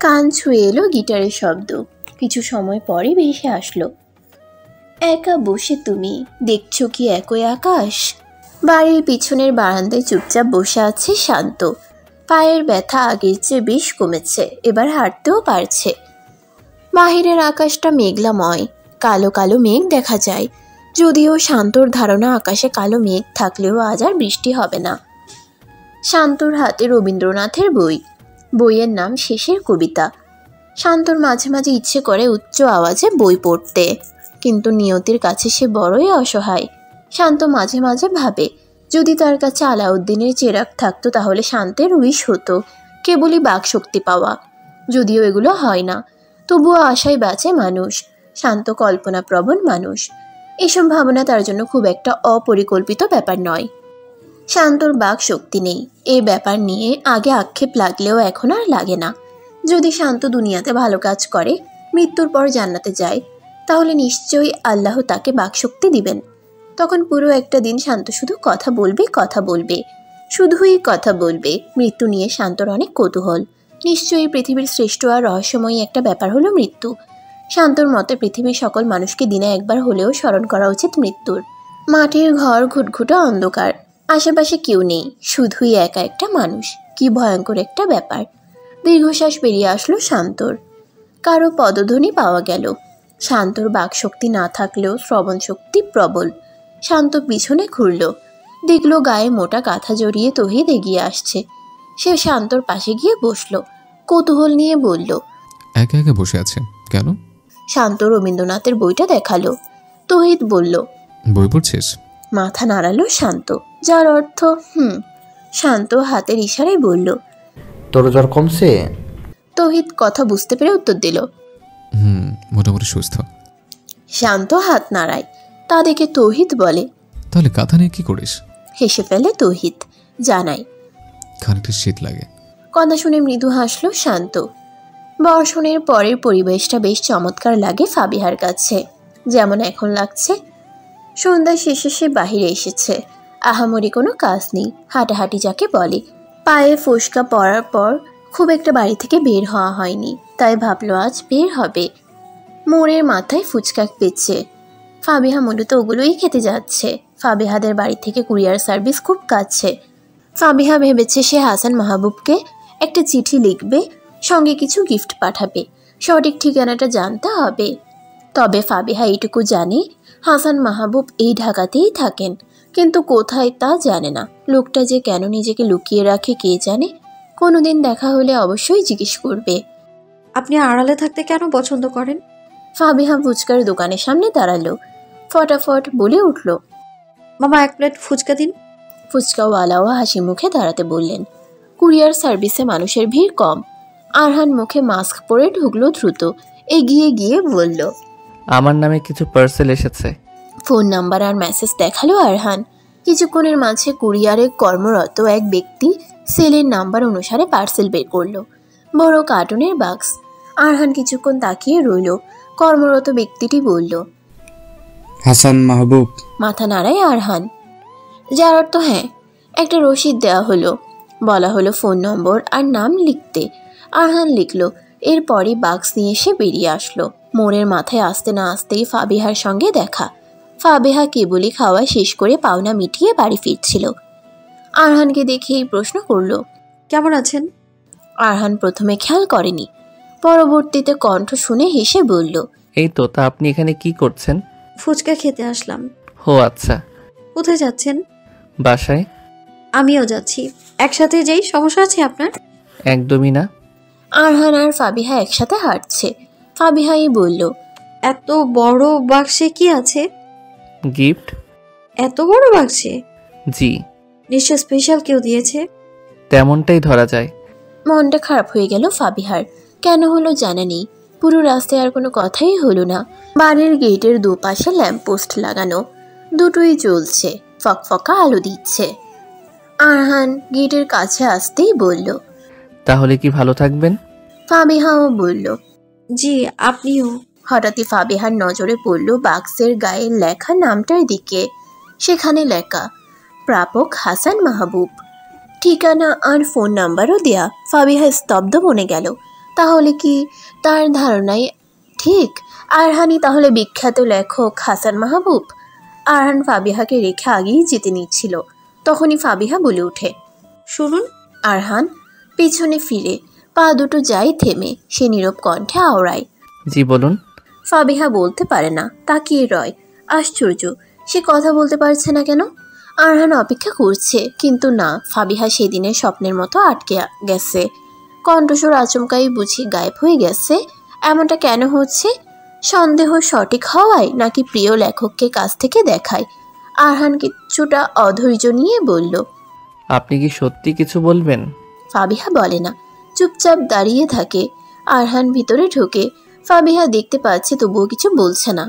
কান ছুঁয়ে এলো গিটারের শব্দ। কিছু সময় পরে ভেসে আসলো, একা বসে তুমি দেখছো কি একই আকাশ। বাড়ির পিছনের বারান্দায় চুপচাপ বসে আছে শান্ত। পায়ের ব্যথা আগের চেয়ে বেশ কমেছে, এবার হাঁটতেও পারছে। বাহিরের আকাশটা মেঘলাময়, কালো কালো মেঘ দেখা যায়। যদিও শান্তর ধারণা আকাশে কালো মেঘ থাকলেও আজ আর বৃষ্টি হবে না। শান্তর হাতে রবীন্দ্রনাথের বই। বইয়ের নাম শেষের কবিতা। শান্তর মাঝে মাঝে ইচ্ছে করে উচ্চ আওয়াজে বই পড়তে, কিন্তু নিয়তির কাছে সে বড়ই অসহায়। শান্ত মাঝে মাঝে ভাবে, যদি তার কাছে আলাউদ্দিনের চেরাগ থাকতো তাহলে শান্তের উইশ হতো, কেবলই বাকশক্তি পাওয়া। যদিও এগুলো হয় না, তবুও আশায় বাঁচে মানুষ। শান্ত কল্পনাপ্রবণ মানুষ। এসব ভাবনা তার জন্য খুব একটা অপরিকল্পিত ব্যাপার নয়। শান্তর বাকশক্তি নেই, এই ব্যাপার নিয়ে আগে আক্ষেপ লাগলেও এখন আর লাগে না। যদি শান্ত দুনিয়াতে ভালো কাজ করে, মৃত্যুর পর জান্নাতে যায়, তাহলে নিশ্চয়ই আল্লাহ তাকে বাকশক্তি দিবেন। তখন পুরো একটা দিন শান্ত শুধু কথা বলবে, শুধুই কথা বলবে। মৃত্যু নিয়ে শান্তর অনেক কৌতূহল। নিশ্চয়ই পৃথিবীর শ্রেষ্ঠ আর রহস্যময়ী একটা ব্যাপার হলো মৃত্যু। শান্তর মতে পৃথিবীর সকল মানুষকে দিনে একবার হলেও স্মরণ করা উচিত মৃত্যুর। মাটির ঘর, ঘুটঘুটা অন্ধকার, আশেপাশে কেউ নেই, শুধুই একা একটা মানুষ। কি ভয়ঙ্কর একটা ব্যাপার। দীর্ঘশ্বাস বেরিয়ে আসলো শান্তর। কারো পদধ্বনি পাওয়া গেল। শান্তর বাকশক্তি না থাকলেও শ্রবণ শক্তি প্রবল। শান্ত পিছনে ঘুরল, দেখলো গায়ে মোটা কাঁথা জড়িয়ে তহিদ এগিয়ে আসছে। সে শান্তর পাশে গিয়ে বসলো, কৌতূহল নিয়ে বলল, একা একা বসে আছে কেন? শান্ত রবীন্দ্রনাথের বইটা দেখালো। তহিদ বলল, বই পড়ছিস? মাথা নাড়ালো শান্ত, যার অর্থ হুম। শান্ত হাতের ইশারায় বলল, তোর জ্বর কমছে? তহিদ কথা বুঝতে পেরে উত্তর দিল, মোটামুটি সুস্থ। শান্ত হাত নাড়ায়। তা দেখে তৌহিদ বলে, তাহলে কাঁথা নিয়ে কি করিস? হেসে ফেলে তৌহিদ, জানাই খানিকটা শীত লাগে। কথা শুনে মৃদু হাসলো শান্ত। বর্ষণের পরের পরিবেশটা বেশ চমৎকার লাগে ফাবিহার কাছে, যেমন এখন লাগছে। সন্ধ্যা শেষে সে বাহিরে এসেছে। আহামরি কোনো কাজ নেই, হাঁটাহাঁটি যাকে বলে। পায়ে ফোসকা পড়ার পর খুব একটা বাড়ি থেকে বের হওয়া হয়নি, তাই ভাবলো আজ বের হবে। মোড়ের মাথায় ফুচকা বেচছে। ফাবিহা মূলত ওগুলোই খেতে যাচ্ছে। ফাবিহাদের বাড়ি থেকে কুরিয়ার সার্ভিস খুব কাছে। ফাবিহা ভেবেছে সে হাসান মাহবুবকে একটা চিঠি লিখবে, সঙ্গে কিছু গিফট পাঠাবে। সঠিক ঠিকানাটা জানতে হবে। তবে ফাবিহা এইটুকু জানে হাসান মাহবুব এই ঢাকাতেই থাকেন, কিন্তু কোথায় তা জানে না। লোকটা যে কেন নিজেকে লুকিয়ে রাখে কে জানে। কোনোদিন দেখা হলে অবশ্যই জিজ্ঞেস করবে। আপনি আড়ালে থাকতে কেন পছন্দ করেন? ফাবিহা ফুচকার দোকানের সামনে দাঁড়ালো, ফটাফট বলে উঠল, মামা 1 প্লেট ফুচকা দিন। ফুচকাওয়ালাও হাসি মুখে দাঁড়াতে বললেন। কুরিয়ার সার্ভিসে মানুষের ভিড় কম। আরহান মুখে মাস্ক পরে ঢুকলো দ্রুত। এগিয়ে গিয়ে বলল, আমার নামে কিছু পার্সেল এসেছে। ফোন নাম্বার আর মেসেজ দেখালো আরহান। কিছুক্ষণের মাঝে কুরিয়ারে কর্মরত এক ব্যক্তি সেলের নাম্বার অনুসারে পার্সেল বের করলো। বড় কার্টুনের বাক্স। আরহান কিছুক্ষণ তাকিয়ে রইল। কর্মরত ব্যক্তিটি বলল, হাসান মাহবুব। মাথা নাড়ায় আরহান, যার অর্থ হ্যাঁ। একটা রসিদ দেওয়া হলো। বলা হলো ফোন নম্বর আর নাম লিখতে। আরহান লিখল। এরপরই বাক্স নিয়ে এসে বেরিয়ে আসলো। মোড়ের মাথায় আসতে না আসতেই ফাবিহার সঙ্গে দেখা। ফাবিহা কেবলই খাওয়া শেষ করে পাওনা মিটিয়ে বাড়ি ফিরছিল। আরহানকে দেখেই প্রশ্ন করল, কেমন আছেন? আরহান প্রথমে খেয়াল করেনি। পরবর্তীতে কণ্ঠ শুনে হেসে বলল, এই তো, তা আপনি এখানে কি করছেন? ফুচকা খেতে আসলাম। ও আচ্ছা। কোথায় যাচ্ছেন? বাসায়। আমিও যাচ্ছি। একসাথে যাই, সমস্যা আছে আপনার? একদমই না। আরহান আর ফাবিহা একসাথে হাঁটছে। ফাবিহাই বলল, এত বড় বাক্সে কি আছে? গিফট। এত বড় বাক্সে? জি। নিশ্চয় স্পেশাল কেউ দিয়েছে। তেমনটাই ধরা যায়। মনটা খারাপ হয়ে গেল ফাবিহার। কেন হলো জানা নেই। পুরো রাস্তায় আর কোনো কথাই হলো না। বাড়ির গেটের দুপাশে ল্যাম্পপোস্ট লাগানো, দুটোই জ্বলছে, ফকফকা আলো দিচ্ছে। আরহান গেটের কাছে আসতেই বলল, তাহলে কি ভালো থাকবেন? ফাবিহাও বলল, জি আপনিও। হঠাৎই ফাবিহার নজরে পড়ল বাক্সের গায়ে লেখা নামটার দিকে। সেখানে লেখা প্রাপক হাসান মাহবুব। ঠিকানা আর ফোন নাম্বারও দেয়া। ফাবিহা স্তব্ধ মনে গেল। তাহলে কি তার ধারণাই ঠিক? আরহানই তাহলে বিখ্যাত লেখক হাসান মাহবুব। আরহান ফাবিহাকে রেখে আগেই যেতে নিচ্ছিল। তখনই ফাবিহা বলে ওঠে, শুনুন। আরহান পিছনে ফিরে পা দুটো যায় থেমে সে নীরব কণ্ঠে আওড়ায়, জি বলুন। ফাবিহা বলতে পারে না, তাকিয়ে রয়। আশ্চর্য, সে কথা বলতে পারছে না কেন? আরহান অপেক্ষা করছে, কিন্তু না, ফাবিহা সেদিনের স্বপ্নের মতো আটকে গেছে। কণ্ঠস্বর আচমকাই বুঝি গায়েব হয়ে গেছে। এমনটা কেন হচ্ছে? সন্দেহ সঠিক হওয়ায় নাকি প্রিয় লেখককে কাছ থেকে দেখায়? আরহান কিছুটা অধৈর্য নিয়ে বলল, আপনি কি সত্যি কিছু বলবেন? ফাবিহা বলে না, চুপচাপ দাঁড়িয়ে থাকে। আরহান ভিতরে ঢোকে। ফাবিহা দেখতে পাচ্ছে তবুও কিছু বলছে না।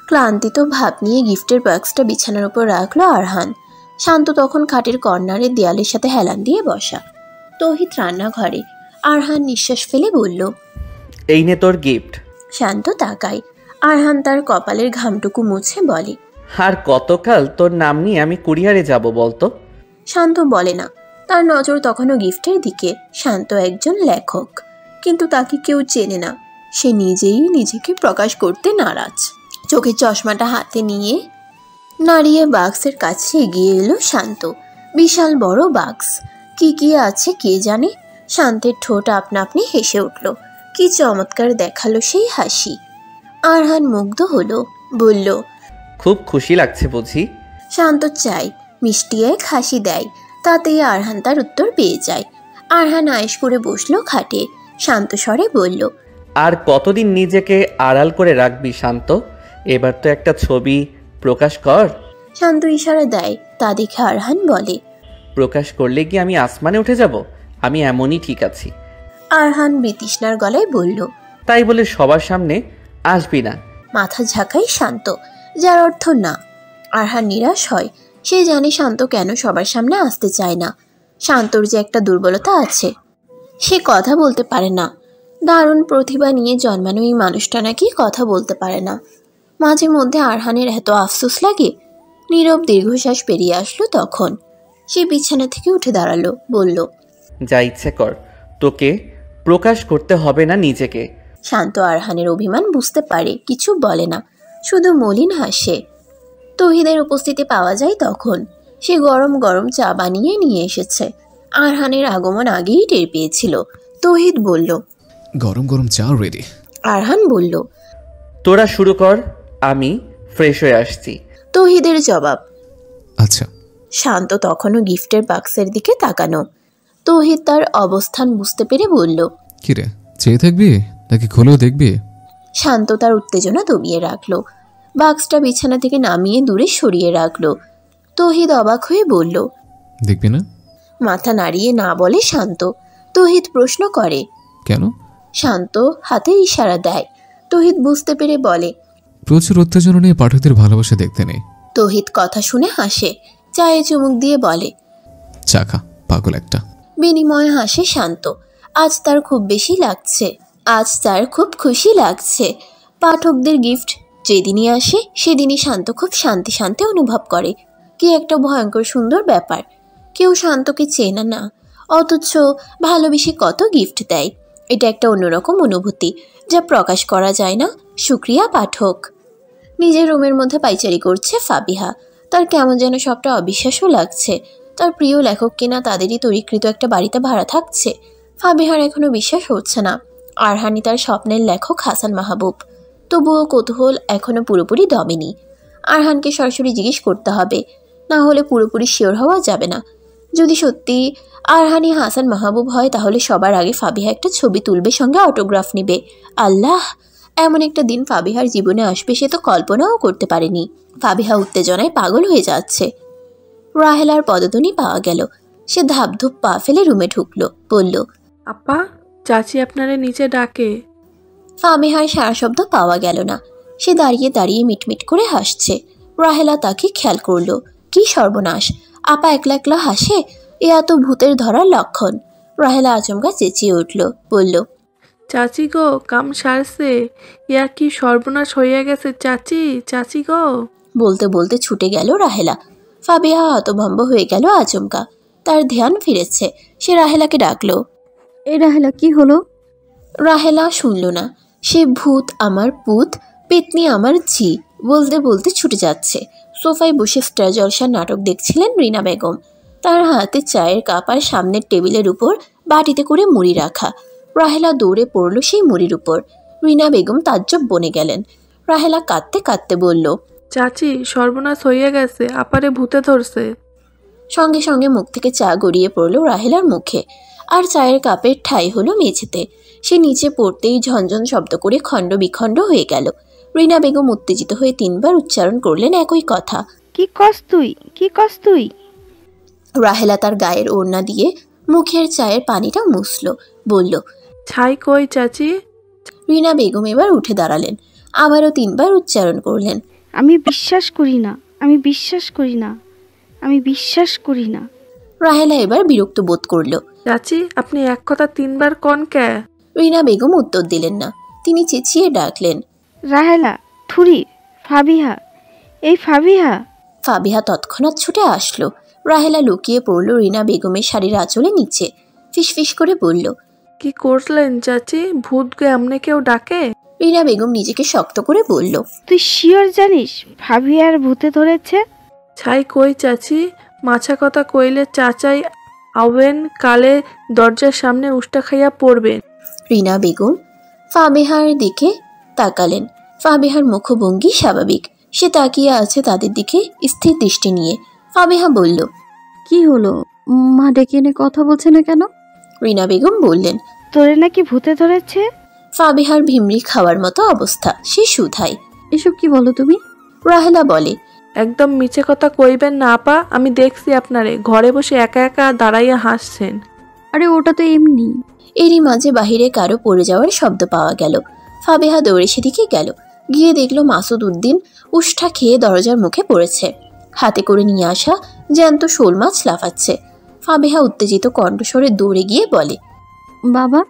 ক্লান্তিত ভাব নিয়ে গিফটের বক্সটা বিছানার উপর রাখলো আরহান। শান্ত তখন খাটের কর্নারে দেয়ালের সাথে হেলান দিয়ে বসা। তৌহিদ রান্নাঘরে। আরহান নিঃশ্বাস ফেলে বলল, এই নে তোর গিফট। শান্ত তাকায়। আরহান তার কপালের ঘামটুকু মুছে বলে, আর কতকাল তোর নাম নিয়ে আমি কুরিয়ারে যাব বলতো? শান্ত বলে না। তার নজর তখনও গিফটের দিকে। শান্ত একজন লেখক, কিন্তু তাকে কেউ চেনে না। সে নিজেই নিজেকে প্রকাশ করতে নারাজ। চোখের চশমাটা হাতে নিয়ে নাড়িয়ে বাক্সের কাছে এগিয়ে এলো শান্ত। বিশাল বড় বাক্স, কি কি আছে কে জানে। শান্তের ঠোঁট আপনা আপনি হেসে উঠল। কি চমৎকার দেখালো সেই হাসি। আরহান মুগ্ধ হলো, বলল, খুব খুশি লাগছে বুঝি? শান্ত চাই, মিষ্টি এক হাসি দেয়। তাতেই আরহান তার উত্তর পেয়ে যায়। আরহান আয়েশ করে বসলো খাটে। শান্ত স্বরে বলল, আর কতদিন নিজেকে আড়াল করে রাখবি শান্ত? এবার তো একটা ছবি প্রকাশ কর। শান্ত ইশারা দেয়। তা দেখে আরহান বলে, প্রকাশ করলে কি আমি আসমানে উঠে যাব? আমি এমনই ঠিক আছি। আরহান বিতৃষ্ণার গলায় বলল, তাই বলে সবার সামনে আসবি না। মাথা ঝাঁকায় শান্ত, যার অর্থ না। আরহান নিরাশ হয়। সে জানে শান্ত কেন সবার সামনে আসতে চায় না। শান্তর যে একটা দুর্বলতা আছে, সে কথা বলতে পারে না। দারুণ প্রতিভা নিয়ে জন্মানো এই মানুষটা নাকি কথা বলতে পারে না। মাঝে মধ্যে আরহানের এত আফসোস লাগে। নীরব দীর্ঘশ্বাস পেরিয়ে আসলো তখন। সে বিছানা থেকে উঠে দাঁড়ালো, বলল, যা ইচ্ছে কর, তোকে প্রকাশ করতে হবে না নিজেকে। শান্ত আরহানের অভিমান বুঝতে পারে, কিছু বলে না, শুধু মলিন হাসে। তৌহিদের উপস্থিতি পাওয়া যায় তখন। সে গরম গরম চা বানিয়ে নিয়ে এসেছে। আরহানের আগমন আগেই টের পেয়েছিল। তৌহিদ বলল, গরম গরম চা রেডি। আরহান বলল, তোরা শুরু কর, আমি ফ্রেশ হয়ে আসছি। তৌহিদের জবাব, আচ্ছা। শান্ত তখনও গিফটের বাক্সের দিকে তাকানো। তৌহিদ তার অবস্থান বুঝতে পেরে বলল, কিরে, চেয়ে থাকবি নাকি খুলেও দেখবি? শান্ত তার উত্তেজনা দমিয়ে রাখলো। বাক্সটা বিছানা থেকে নামিয়ে দূরে সরিয়ে রাখলো। তৌহিদ অবাক হয়ে বলল, দেখবি না? মাথা নাড়িয়ে না বলে শান্ত। তৌহিদ প্রশ্ন করে, কেন? শান্ত হাতে ইশারা দেয়। তৌহিদ বুঝতে পেরে বলে, প্রচুর উত্তেজনা নিয়ে পাঠকদের ভালোবাসা দেখতে নেই। তৌহিদ কথা শুনে হাসে। চায়ে চুমুক দিয়ে বলে, চা খা, পাগল একটা। বিনিময়ে হাসে শান্ত। আজ তার খুব বেশি লাগছে। আজ তার খুব খুশি লাগছে। পাঠকদের গিফট যেদিনই আসে সেদিনই শান্ত খুব শান্তি শান্তি অনুভব করে। কি একটা ভয়ঙ্কর সুন্দর ব্যাপার। কেউ শান্তকে চেনে না, অথচ ভালোবেসে কত গিফট দেয়। এটা একটা অন্যরকম অনুভূতি, যা প্রকাশ করা যায় না। শুক্রিয়া পাঠক। নিজের রুমের মধ্যে পাইচারি করছে ফাবিহা। তার কেমন যেন সবটা অবিশ্বাসও লাগছে। তার প্রিয় লেখক কিনা তাদেরই তৈরিকৃত একটা বাড়িতে ভাড়া থাকছে। ফাবিহার এখনো বিশ্বাস হচ্ছে না। আরহানি তার স্বপ্নের লেখক হাসান মাহবুব। তবুও কৌতূহল এখনো পুরোপুরি দমেনি। আরহানকে সরাসরি জিজ্ঞেস করতে হবে, না হলে পুরোপুরি শিওর হওয়া যাবে না। যদি সত্যি আরহানি হাসান মাহবুব হয় তাহলে সবার আগে ফাবিহা একটা ছবি তুলবে, সঙ্গে অটোগ্রাফ নেবে। আল্লাহ, এমন একটা দিন ফাবিহার জীবনে আসবে সে তো কল্পনাও করতে পারেনি। ফাবিহা উত্তেজনায় পাগল হয়ে যাচ্ছে। রাহেলার পদধ্বনি পাওয়া গেল। সে ধাপধুপ পা ফেলে রুমে ঢুকলো, বলল, আপা, চাচি আপনারে নিচে ডাকে। ফাবিহার সারা শব্দ পাওয়া গেল না। সে দাঁড়িয়ে দাঁড়িয়ে মিটমিট করে হাসছে। রাহেলা তাকে খেয়াল করলো। কি সর্বনাশ, আপা একলা একলা হাসে, এ এত ভূতের ধরার লক্ষণ। রাহেলা আচমকা চেঁচিয়ে উঠল, বলল, চাচি গো, কাম সারছে, ইয়া কি সর্বনাশ হইয়া গেছে চাচি, চাচি গো। বলতে বলতে ছুটে গেল রাহেলা। ফাবিহা হতভম্ব হয়ে গেল আচমকা। তার ধ্যান ফিরেছে। সে রাহেলাকে ডাকলো। এই রাহেলা, কি হলো? রাহেলা শুনল না। সে ভূত আমার পুত, পেতনি আমার ঝি বলতে বলতে ছুটে যাচ্ছে। সোফায় বসে স্টার জলসার নাটক দেখছিলেন রিনা বেগম। তার হাতে চায়ের কাপ আর সামনের টেবিলের উপর বাটিতে করে মুড়ি রাখা। রাহেলা দৌড়ে পড়ল সেই মুড়ির উপর। রিনা বেগম তাজ্জব বনে গেলেন। রাহেলা কাঁদতে কাঁদতে বলল, চাচি, সর্বনাশ হইয়া গেছে, আপারে ভূতে ধরছে। সঙ্গে সঙ্গে মুখ থেকে চা গড়িয়ে পড়ল রাহেলার মুখে, আর চায়ের কাপের ঠাঁই হলো মেঝেতে। সে নিচে পড়তেই ঝনঝন শব্দ করে খণ্ড বিখণ্ড হয়ে গেল। রিনা বেগম উত্তেজিত হয়ে 3 বার উচ্চারণ করলেন একই কথা, কি কস তুই, কি কস তুই। রাহেলা তার গায়ের ওড়না দিয়ে মুখের চায়ের পানিটা মুছল, বলল, ছাই কই চাচি। রিনা বেগম এবার উঠে দাঁড়ালেন। আবারও 3 বার উচ্চারণ করলেন, আমি বিশ্বাস করি না, আমি বিশ্বাস করি না, আমি বিশ্বাস করি না। রাহেলা এবার বিরক্ত বোধ করল। চাচি, আপনি এক কথা 3 বার কন কে? রিনা বেগম উত্তর দিলেন না। তিনি চেঁচিয়ে ডাকলেন, রাহেলা, থুরি, ফাবিহা, এই ফাবিহা। ফাবিহা তৎক্ষণাৎ ছুটে আসলো। রাহেলা লুকিয়ে পড়ল রিনা বেগমের শাড়ির আঁচলে নিচে। ফিসফিস করে বলল, কি করলেন চাচি? ভূত গে আমনে কেউ ডাকে? রিনা বেগম নিজেকে শক্ত করে বলল, তুই শিওর জানিস ফাবিহার ভূতে ধরেছে? ছাই কই চাচি, মাছা কথা কইলে চাচাই আওয়েন কালে দরজার সামনে উষ্টা খাইয়া পড়বেন। রিনা বেগম ফাবিহার দিকে তাকালেন। ফাবিহার মুখভঙ্গি স্বাভাবিক। সে তাকিয়ে আছে তাদের দিকে স্থির দৃষ্টি নিয়ে। ফাবিহা বলল, কি হলো? মা ডেকে এনে কথা বলছে না কেন? রিনা বেগম বললেন, তোরে নাকি ভূতে ধরেছে। ফাবিহার ভিমরি খাওয়ার মতো অবস্থা। সে শুধায়, এসব কি বলো তুমি? রাহেলা বলে, একদম মিছে কথা কইবেন না আপা, আমি দেখছি আপনারে ঘরে বসে একা একা দাঁড়াইয়া হাসছেন। আরে ওটা তো এমনি। এরই মাঝে বাহিরে কারো পড়ে যাওয়ার শব্দ পাওয়া গেল। ফাবিহা দৌড়ে সেদিকে গেল। গিয়ে দেখল মাসুদ উদ্দিন উষ্ঠা খেয়ে দরজার মুখে পড়েছে। হাতে করে নিয়ে আসা জ্যান্ত শোল মাছ লাফাচ্ছে। ফাবিহা উত্তেজিত কণ্ঠস্বরে দৌড়ে গিয়ে বলে, বাবা।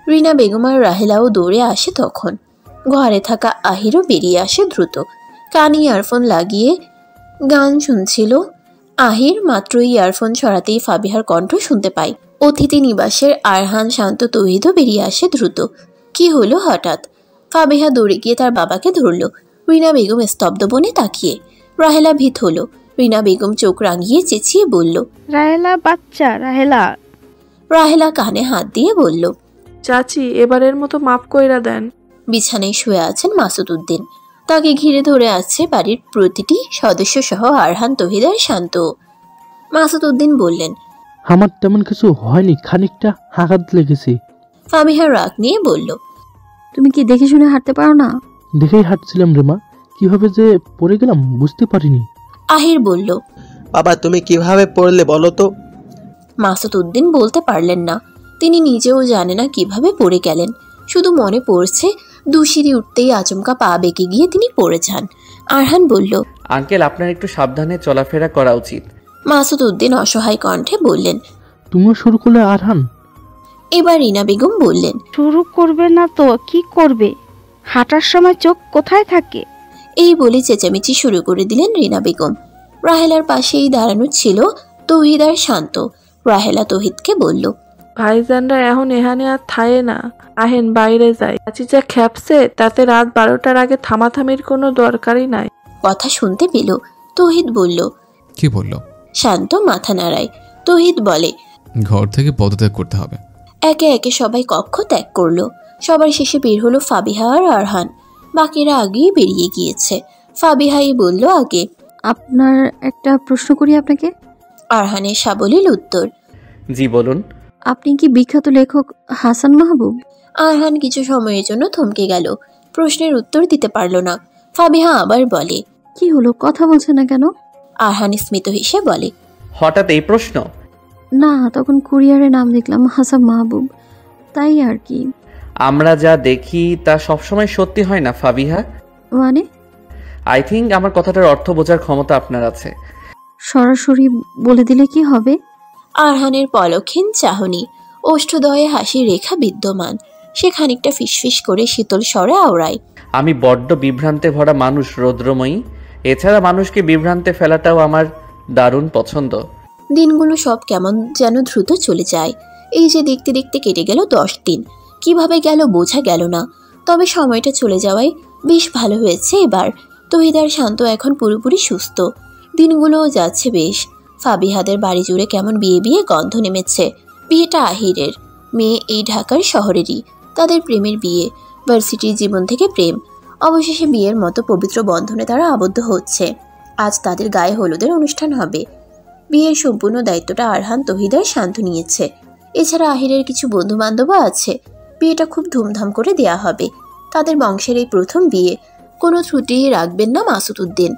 রিনা বেগম আর রাহেলাও দৌড়ে আসে। তখন ঘরে থাকা আহিরও বেরিয়ে আসে দ্রুত। কানে ইয়ারফোন লাগিয়ে গান শুনছিল আহির। মাত্র ইয়ারফোন ছড়াতেই ফাবিহার কণ্ঠ শুনতে পায়। অতিথি নিবাসের আরহান, শান্ত, তৌহিদও বেরিয়ে আসে দ্রুত। কি হলো হঠাৎ? ফাবিহা দৌড়ে গিয়ে তার বাবাকে ধরল। রিনা বেগম স্তব্ধ বনে তাকিয়ে। রাহেলা ভীত হলো। রিনা বেগম চোখ রাঙিয়ে চেঁচিয়ে বলল, রাহেলা বাচ্চা, রাহেলা। রাহেলা কানে হাত দিয়ে বলল, চাচি, এবারের মতো মাফ কইরা দেন। বিছানায় শুয়ে আছেন মাসুদ উদ্দিন। তাকে ঘিরে ধরে আছে বাড়ির প্রতিটি সদস্য সহ আরহান, তৌহিদ আর শান্ত। মাসুদ উদ্দিন বললেন, আমার তেমন কিছু হয়নি, খানিকটা আঘাত লেগেছে। ফাবিহা রাগ নিয়ে বলল, তুমি কি দেখে শুনে হাঁটতে পারো না? দেখেই হাঁটছিলাম রেমা, কিভাবে যে পড়ে গেলাম বুঝতে পারিনি। আহির বলল, বাবা তুমি কিভাবে পড়লে বলো তো? মাসুদ উদ্দিন বলতে পারলেন না। তিনি নিজেও জানে না কিভাবে পড়ে গেলেন। শুধু মনে পড়ছে 2 সিঁড়ি উঠতেই আচমকা পা বেঁকে গিয়ে তিনি পড়ে যান। আরহান বলল, আঙ্কেল আপনার একটু সাবধানে চলাফেরা করা উচিত। মাসুদ উদ্দিন অসহায় কণ্ঠে বললেন, তুমিও শুরু করলে আরহান? এবার রিনা বেগম বললেন, শুরু করবে না তো কি করবে? হাঁটার সময় চোখ কোথায় থাকে? এই বলে চেঁচামেচি শুরু করে দিলেন রিনা বেগম। রাহেলার পাশেই দাঁড়ানো ছিল তৌহিদ আর শান্ত। রাহেলা তৌহিদকে বলল, ভাইজানরা এখন এখানে আর থায়ে না, আহেন বাইরে যায়। চাচি যা খ্যাপছে তাতে রাত 12টার আগে থামাথামির কোনো দরকারই নাই। কথা শুনতে পেল। তৌহিদ বলল, কি বলল? শান্ত মাথা নাড়ায়। তৌহিদ বলে, ঘর থেকে পদত্যাগ করতে হবে। একে একে সবাই কক্ষ ত্যাগ করলো। সবার শেষে বের হলো ফাবিহা আর আরহান। বাকিরা আগেই বেরিয়ে গিয়েছে। ফাবিহাই বলল আগে। আপনার একটা প্রশ্ন করি আপনাকে। আরহানের সাবলীল উত্তর। জি বলুন। আপনি কি বিখ্যাত লেখক হাসান মাহবুব? আরহান কিছু সময়ের জন্য থমকে গেল, প্রশ্নের উত্তর দিতে পারল না। ফাবিহা আবার বলে, কি হলো, কথা বলছে না কেন? আরহান স্মিত হেসে বলে, হঠাৎ এই প্রশ্ন? না, তখন কুরিয়ারে নাম দেখলাম হাসান মাহবুব, তাই আর কি। আমরা যা দেখি তা সবসময় সত্যি হয় না ফাবিহা। মানে? আই থিঙ্ক আমার কথাটার অর্থ বোঝার ক্ষমতা আপনার আছে। সরাসরি বলে দিলে কি হবে? আরহানের পলক্ষীন চাহনি, ওষ্ঠদয়ে হাসির রেখা বিদ্যমান। সে খানিকটা ফিসফিস করে শীতল স্বরে আওড়ায়, আমি বড্ড বিভ্রান্তে ভরা মানুষ রৌদ্রময়ী। এছাড়া মানুষকে বিভ্রান্তে ফেলাটাও আমার দারুণ পছন্দ। দিনগুলো সব কেমন যেন দ্রুত চলে যায়। এই যে দেখতে দেখতে কেটে গেল 10 দিন। কিভাবে গেল বোঝা গেল না। তবে সময়টা চলে যাওয়ায় বেশ ভালো হয়েছে এবার। তহিদার শান্ত এখন পুরোপুরি সুস্থ। দিনগুলোও যাচ্ছে বেশ। ফাবিহাদের বাড়ি জুড়ে কেমন বিয়ে বিয়ে গন্ধ নেমেছে। বিয়েটা আহিরের, মেয়ে এই ঢাকার শহরেরই। তাদের প্রেমের বিয়ে, ভার্সিটির জীবন থেকে প্রেম। অবশেষে বিয়ের মতো পবিত্র বন্ধনে তারা আবদ্ধ হচ্ছে। আজ তাদের গায়ে হলুদের অনুষ্ঠান হবে। বিয়ের সম্পূর্ণ দায়িত্বটা আরহান, তহিদার শান্ত নিয়েছে। এছাড়া আহিরের কিছু বন্ধু বান্ধবও আছে। বিয়েটা খুব ধুমধাম করে দেয়া হবে। তাদের বংশের এই প্রথম বিয়ে, কোনো ত্রুটি রাখবেন না মাসুদ উদ্দিন।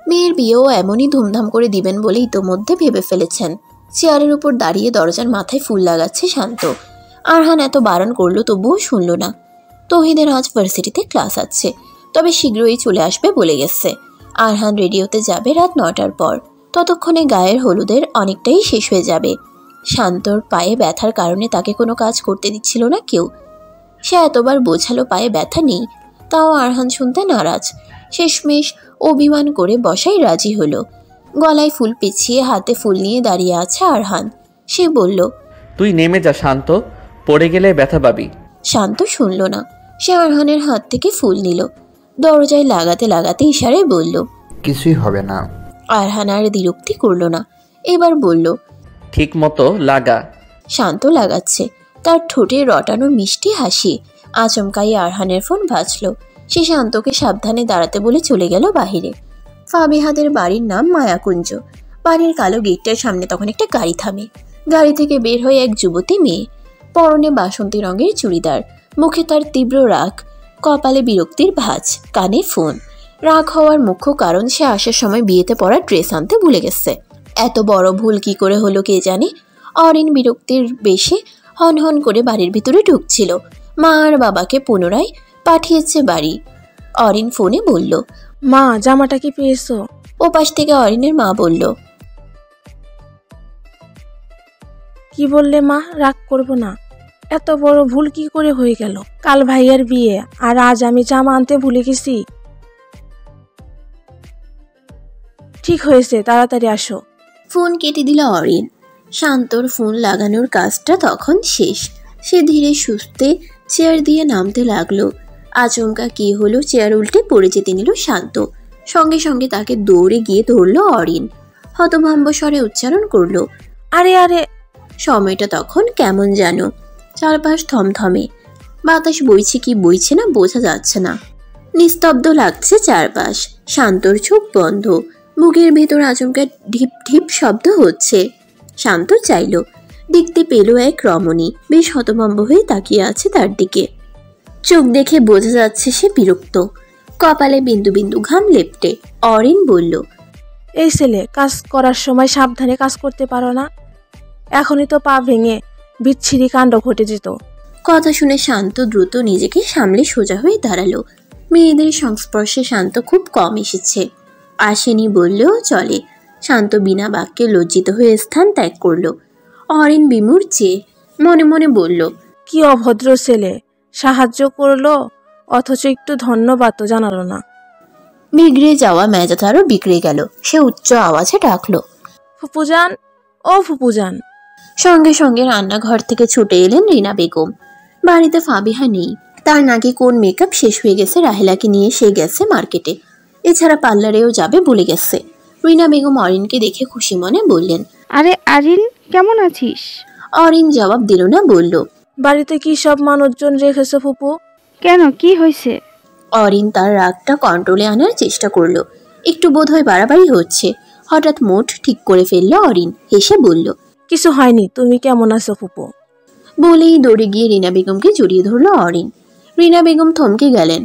মেয়ের বিয়েও এমনই ধুমধাম করে দিবেন বলে ইতোমধ্যে ভেবে ফেলেছেন। চেয়ারের উপর দাঁড়িয়ে দরজার মাথায় ফুল লাগাচ্ছে শান্ত। আরহান এত বারণ করলো তবুও শুনল না। তহিদের আজ ভার্সিটিতে ক্লাস আছে, তবে শীঘ্রই চলে আসবে বলে গেছে। আরহান রেডিওতে যাবে রাত 9টার পর। ততক্ষণে গায়ের হলুদের অনেকটাই শেষ হয়ে যাবে। শান্তর পায়ে ব্যথার কারণে তাকে কোনো কাজ করতে দিচ্ছিল না কেউ। সে এতবার বোঝালো পায়ে ব্যথা নেই, তাও আরহান শুনতে নারাজ। শেষমেশ অভিমান করে বসাই রাজি হলো। গলায় ফুল পেঁচিয়ে হাতে ফুল নিয়ে দাঁড়িয়ে আছে আরহান। সে বলল, তুই নেমে যা শান্ত, পড়ে গেলে ব্যথা পাবি। শান্ত শুনল না। সে আরহানের হাত থেকে ফুল নিল। দরজায় লাগাতে লাগাতে ইশারায় বলল, কিছুই হবে না। আরহান আর দ্বিরুক্তি করল না। এবার বলল, ঠিক মতো লাগা। শান্ত লাগাচ্ছে। তার ঠোঁটে রটানো মিষ্টি হাসি। আচমকাই আরহানের ফোন বাজল। সে শান্তকে সাবধানে দাঁড়াতে বলে চলে গেল বাহিরে। ফাবিহাদের বাড়ির নাম মায়াকুঞ্জ। বাড়ির কালো গেটটার সামনে তখন একটা গাড়ি থামে। গাড়ি থেকে বের হয়ে এক যুবতী মেয়ে। পরনে বাসন্তী রঙের চুড়িদার, মুখে তার তীব্র রাগ, কপালে বিরক্তির ভাঁজ, কানে ফোন। রাগ হওয়ার মুখ্য কারণ সে আসার সময় বিয়েতে পরা ড্রেস আনতে ভুলে গেছে। এত বড় ভুল কি করে হলো কে জানে। অরিন বিরক্তির বেশে হনহন করে বাড়ির ভিতরে ঢুকছিল। মা আর বাবাকে পুনরায় পাঠিয়েছে বাড়ি। অরিন ফোনে বলল, মা জামাটা কি পেয়েছো? ওপাশ থেকে অরিনের মা বলল, কি বললে মা? রাগ করবো না। এত বড় ভুল কি করে হয়ে গেল? কাল ভাইয়ের বিয়ে আর আজ আমি জামা আনতে ভুলে গেছি। ঠিক হয়েছে, তাড়াতাড়ি আসো। ফোন কেটে দিল অরিন। শান্তর ফোন লাগানোর কাজটা তখন শেষ। সে ধীরে সুস্থে চেয়ার দিয়ে নামতে লাগলো। আচমকা কি হলো, চেয়ার উল্টে পড়ে যেতে নিল শান্ত। সঙ্গে সঙ্গে তাকে দৌড়ে গিয়ে ধরলো অরিন। হতভম্ব স্বরে উচ্চারণ করলো, আরে আরে। সময়টা তখন কেমন যেন। চারপাশ থমথমে। বাতাস বইছে কি বইছে না বোঝা যাচ্ছে না। নিস্তব্ধ লাগছে চারপাশ। শান্তর চোখ বন্ধ। বুকের ভেতর আচমকা ঢিপ ঢিপ শব্দ হচ্ছে। শান্ত চাইল, দেখতে পেল এক রমণী বেশ হতভম্ব হয়ে তাকিয়ে আছে তার দিকে। চোখ দেখে বোঝা যাচ্ছে সে বিরক্ত। কপালে বিন্দু বিন্দু ঘাম লেপটে। অরিন বলল, এই ছেলে, কাজ করার সময় সাবধানে কাজ করতে পারো না? এখনই তো পা ভেঙে বিচ্ছিরি কাণ্ড ঘটে যেত। কথা শুনে শান্ত দ্রুত নিজেকে সামলে সোজা হয়ে দাঁড়ালো। মেয়েদের সংস্পর্শে শান্ত খুব কম এসেছে, আসেনি বললেও চলে। শান্ত বিনা বাক্যে লজ্জিত হয়ে স্থান ত্যাগ করলো। অরিন বিমূঢ় চেয়ে মনে মনে বলল, কি অভদ্র ছেলে, সাহায্য করলো অথচ একটু ধন্যবাদও জানালো না। বিগড়ে যাওয়া মেজাজ আরো বিগড়ে গেল। সে উচ্চ আওয়াজে ডাকলো, ফুপুজান, ও ফুপুজান। সঙ্গে সঙ্গে রান্নাঘর থেকে ছুটে এলেন রিনা বেগম। বাড়িতে ফাবিহা নেই। তার নাকি কোন মেকআপ শেষ হয়ে গেছে, রাহেলাকে নিয়ে সে গেছে মার্কেটে। এছাড়া পার্লারেও যাবে বলে গেছে। রিনা বেগম অরিনকে দেখে খুশি মনে বললেন, আরে আরিন, কেমন আছিস? অরিন জবাব দিল না, বলল, বাড়িতে কি সব মানুষজন রেখেছে ফুপু? কেন, কি হয়েছে? অরিন তার রাগটা কন্ট্রোলে আনার চেষ্টা করলো। একটু বোধহয় বাড়াবাড়ি হচ্ছে। হঠাৎ মুড ঠিক করে ফেললো অরিন, হেসে বলল, কিছু হয়নি, তুমি কেমন আছো ফুপু? বলেই দৌড়ে গিয়ে রিনা বেগমকে জড়িয়ে ধরলো অরিন। রিনা বেগম থমকে গেলেন।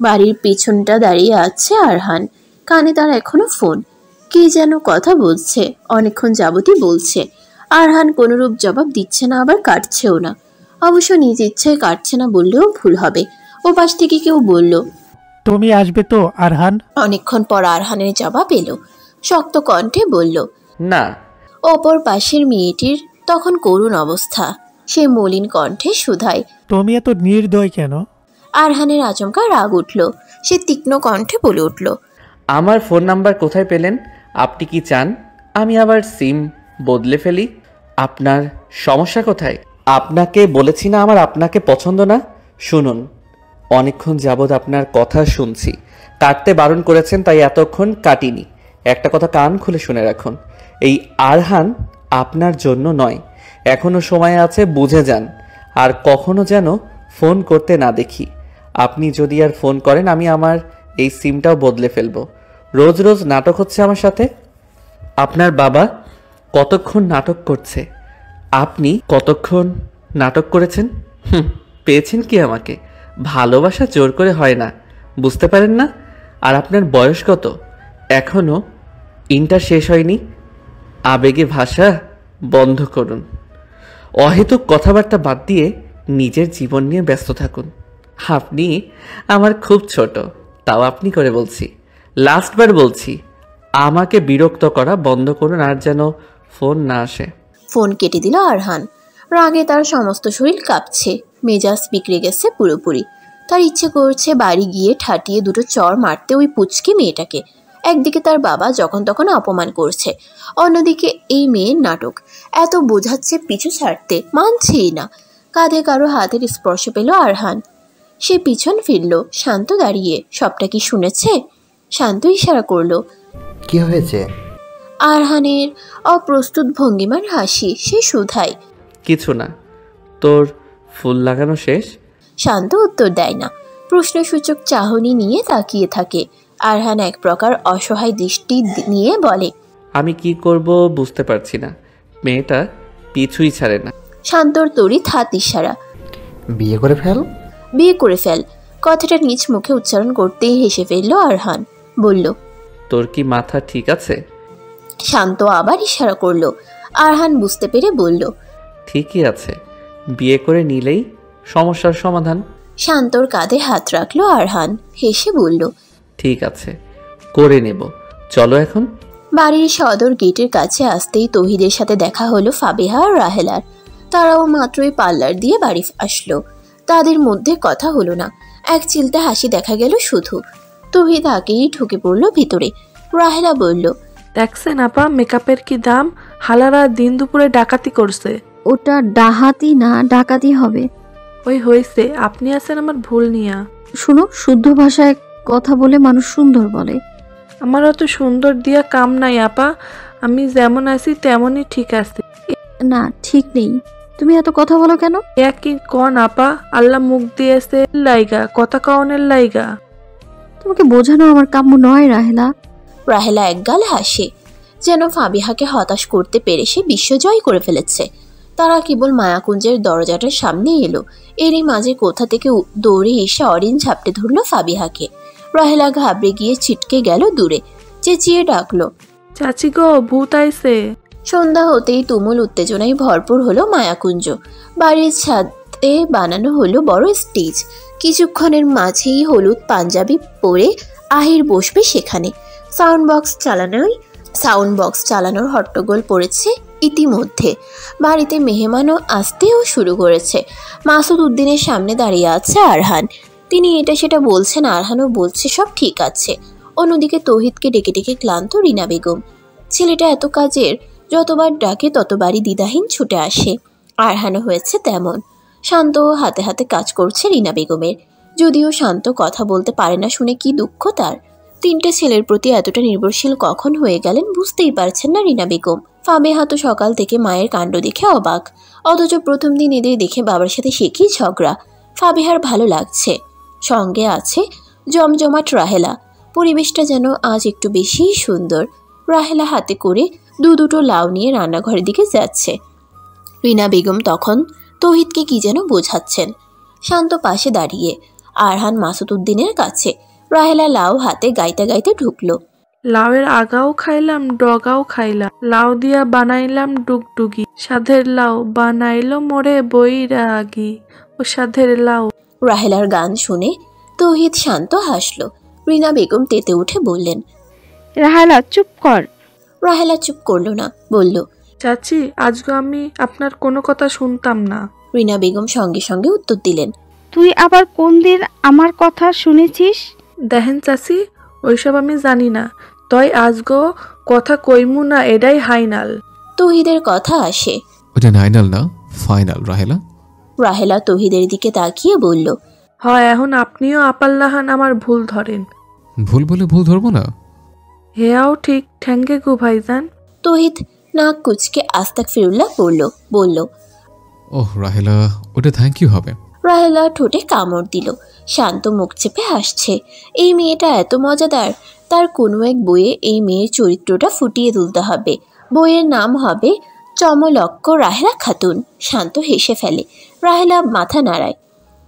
বাড়ির পেছনটা দাঁড়িয়ে আছে আরহান, কানে তার এখনো ফোন। কে যেন কথা বলছে, অনেকক্ষণ যাবতই বলছে। আরহান কোনরূপ জবাব দিচ্ছে না, আবার কাটছেও না। অবশ্য নিজ ইচ্ছায় কাটছে না বললেও ভুল হবে। ও পাশ থেকে কেউ বলল, তুমি আসবে তো আরহান? অনেকক্ষণ পর আরহানের জবাব এলো। শক্ত কণ্ঠে বলল, না। অপর পাশের মেয়েটির তখন করুণ অবস্থা। সে মলিন কণ্ঠে শুধায়, তুমি এত নির্দয় কেন? আরহানের আচমকা রাগ উঠল। সে তীক্ষ্ণ কণ্ঠে বলে উঠল, আমার ফোন নাম্বার কোথায় পেলেন? আপনি কি চান আমি আবার সিম বদলে ফেলি? আপনার সমস্যা কোথায়? আপনাকে বলেছি না আমার আপনাকে পছন্দ না? শুনুন, অনেকক্ষণ যাবৎ আপনার কথা শুনছি। কাটতে বারণ করেছেন তাই এতক্ষণ কাটিনি। একটা কথা কান খুলে শুনে রাখুন, এই আরহান আপনার জন্য নয়। এখনো সময় আছে, বুঝে যান। আর কখনো যেন ফোন করতে না দেখি। আপনি যদি আর ফোন করেন আমি আমার এই সিমটাও বদলে ফেলবো। রোজ রোজ নাটক হচ্ছে আমার সাথে। আপনার বাবা কতক্ষণ নাটক করছে? আপনি কতক্ষণ নাটক করেছেন? পেয়েছেন কি আমাকে? ভালোবাসা জোর করে হয় না, বুঝতে পারেন না? আর আপনার বয়স কত? এখনো ইন্টার শেষ হয়নি। আবেগে ভাষা বন্ধ করুন। অহেতুক কথাবার্তা বাদ দিয়ে নিজের জীবন নিয়ে ব্যস্ত থাকুন। আপনি আমার খুব ছোট, তাও আপনি করে বলছি। লাস্টবার বলছি, আমাকে বিরক্ত করা বন্ধ করুন আর যেন ফোন না আসে। ফোন কেটে দিল আরহান। রাগে তার সমস্ত শরীর কাঁপছে, মেজাজ বিগড়ে গেছে পুরোপুরি। তার ইচ্ছে করছে বাড়ি গিয়ে ঠাটিয়ে দুটো চড় মারতে ওই পুচকি মেয়েটাকে। একদিকে তার বাবা যখন তখন অপমান করছে, অন্যদিকে এই মেয়ের নাটক। এত বোঝাচ্ছে পিছু ছাড়তে, মানছেই না। কাঁধে কারো হাতের স্পর্শ পেল আরহান। সে পিছন ফিরল। শান্ত দাঁড়িয়ে। সবটা কি শুনেছে? শান্ত ইশারা করল। কি হয়েছে? আরহানের অপ্রস্তুত ভঙ্গিমার হাসি। সে শুধায়, কিছু না। তোর ফুল লাগানো শেষ? শান্ত উত্তর দেয় না, প্রশ্নসূচক চাহনি নিয়ে তাকিয়ে থাকে। আরহান এক প্রকার অসহায় দৃষ্টি নিয়ে বলে, আমি কি করব বুঝতে পারছি না। মেয়েটা পিছুই ছাড়ে না। শান্তর তড়িৎ হাত ইশারা। বিয়ে করে ফেল। বিয়ে করে ফেল। কথাটা নিজ মুখে উচ্চারণ করতেই হেসে ফেলল আরহান। বলল, তোর কি মাথা ঠিক আছে? শান্ত আবার ইশারা করল। আরহান বুঝতে পেরে বলল, ঠিকই আছে, বিয়ে করে নিলেই সমস্যার সমাধান। শান্তর কাঁধে হাত রাখলো আরহান, হেসে বলল, ঠিক আছে, করে নেব। চলো এখন। বাড়ির সদর গেটের কাছে আসতেই তৌহিদের সাথে দেখা হলো ফাবিহা আর রাহেলার। তারাও মাত্রই পার্লার দিয়ে বাড়ি আসলো। তাদের মধ্যে কথা হলো না, এক চিলতে হাসি দেখা গেল শুধু। তৌহিদ আগেই ঢুকে পড়ল ভিতরে। রাহেলা বলল, দেখছেন আপা মেকআপের কি দাম? হালারা দিন দুপুরে ডাকাতি করছে। ওটা ডাহাতি না, ডাকাতি হবে। ওই হয়েছে, আপনি আছেন আমার ভুল নিয়া। শুনো, শুদ্ধ ভাষায় কথা বলে মানুষ সুন্দর বলে। আমার অত সুন্দর দিয়া কাম নাই আপা, আমি যেমন আছি তেমনই ঠিক আছে। না, ঠিক নেই। তুমি এত কথা বলো কেন? কি কন আপা, আল্লাহ মুখ দিয়েছে লাইগা, কথা কওনের লাইগা। তোমাকে বোঝানো আমার কাম্য নয় রাহেলা। রাহেলা একগাল হাসে, যেন ফাবিহাকে হতাশ করতে পেরে সে বিশ্বজয় করে ফেলেছে। তারা কেবল মায়াকুঞ্জের দরজাটার সামনে এলো। এরই মাঝে কোথা থেকে দৌড়ে এসে অরিন ঝাপটে ধরলো ফাবিহাকে। রাহেলা ঘাবড়ে গিয়ে ছিটকে গেল দূরে, চেঁচিয়ে ডাকলো, চাচি গো, ভূত আইছে। সন্ধ্যা হতেই তুমুল উত্তেজনায় ভরপুর হলো মায়াকুঞ্জ। বাড়ির ছাদে বানানো হলো বড় স্টেজ। কিছুক্ষণের মাঝেই হলুদ পাঞ্জাবি পরে আহির বসবে সেখানে। সাউন্ড বক্স চালানোর হট্টগোল পড়েছে ইতিমধ্যে। বাড়িতে মেহমানও আসতেও শুরু করেছে। মাসুদ উদ্দিনের সামনে দাঁড়িয়ে আছে আরহান। তিনি এটা সেটা বলছেন, আরহানও বলছে সব ঠিক আছে। অন্যদিকে তৌহিদকে ডেকে ডেকে ক্লান্ত রিনা বেগম। ছেলেটা এত কাজের, যতবার ডাকে ততবারই দ্বিধাহীন ছুটে আসে। আরহানও হয়েছে তেমন। শান্ত হাতে হাতে কাজ করছে রিনা বেগমের। যদিও শান্ত কথা বলতে পারে না শুনে কি দুঃখ তার। তিনটে ছেলের প্রতি এতটা নির্ভরশীল কখন হয়ে গেলেন বুঝতেই পারছেন না রিনা বেগম। ফাবিহা তো সকাল থেকে মায়ের কাণ্ড দেখে অবাক। অথচ প্রথম দিন এদের দেখে বাবার সাথে সে কি ঝগড়া। ফাবিহার ভালো লাগছে, সঙ্গে আছে জমজমাট রাহেলা। পরিবেশটা যেন আজ একটু বেশি সুন্দর। রাহেলা হাতে করে দুটো লাউ নিয়ে রান্নাঘরের দিকে যাচ্ছে। রিনা বেগম তখন তৌহিদকে কি যেন বোঝাচ্ছেন। শান্ত পাশে দাঁড়িয়ে, আরহান মাসুদউদ্দিনের কাছে। রাহেলা লাউ হাতে গাইতে গাইতে ঢুকলো। লাউয়ের আগাও খাইলাম, ডগাও খাইলাম, লাউ দিয়া বানাইলাম ডুগডুগি, সাধের লাউ বানাইলো মোরে বৈরাগী, ও সাধের লাউ। রাহেলার গান শুনে তৌহিদ শান্ত হাসলো। রিনা বেগম তেতে উঠে বললেন, রাহেলা চুপ কর। রাহেলা চুপ করলো না, বলল, চাচি আজকে আমি আপনার কোনো কথা শুনতাম না। রিনা বেগম সঙ্গে সঙ্গে উত্তর দিলেন, তুই আবার কোন দিন আমার কথা শুনেছিস? দেখেন চাচি, ওইসব আমি জানি না, তই আজগো কথা কইমু না, এটাই হাইনাল। তৌহিদের কথা আসে। ওটা নাইনাল না, ফাইনাল রাহেলা। রাহেলা তৌহিদের দিকে তাকিয়ে বলল, হয় এখন আপনিও আপাল্লাহান আমার ভুল ধরেন। ভুল বলে ভুল ধরবো না। হেয়াও ঠিক, ঠ্যাঙ্গে গু ভাইজান। তৌহিদ নাক কুচকে আস্তাগফিরুল্লাহ বলল। ওহ রাহেলা, ওটা থ্যাংক ইউ হবে। রাহেলা ঠোঁটে কামড় দিল। শান্ত মুখ চেপে হাসছে। এই মেয়েটা এত মজাদার। তার কোনো এক বইয়ে এই মেয়ের চরিত্রটা ফুটিয়ে তুলতে হবে। বইয়ের নাম হবে চমলক্ষ রাহেলা খাতুন। শান্ত হেসে ফেলে। রাহেলা মাথা নাড়ায়।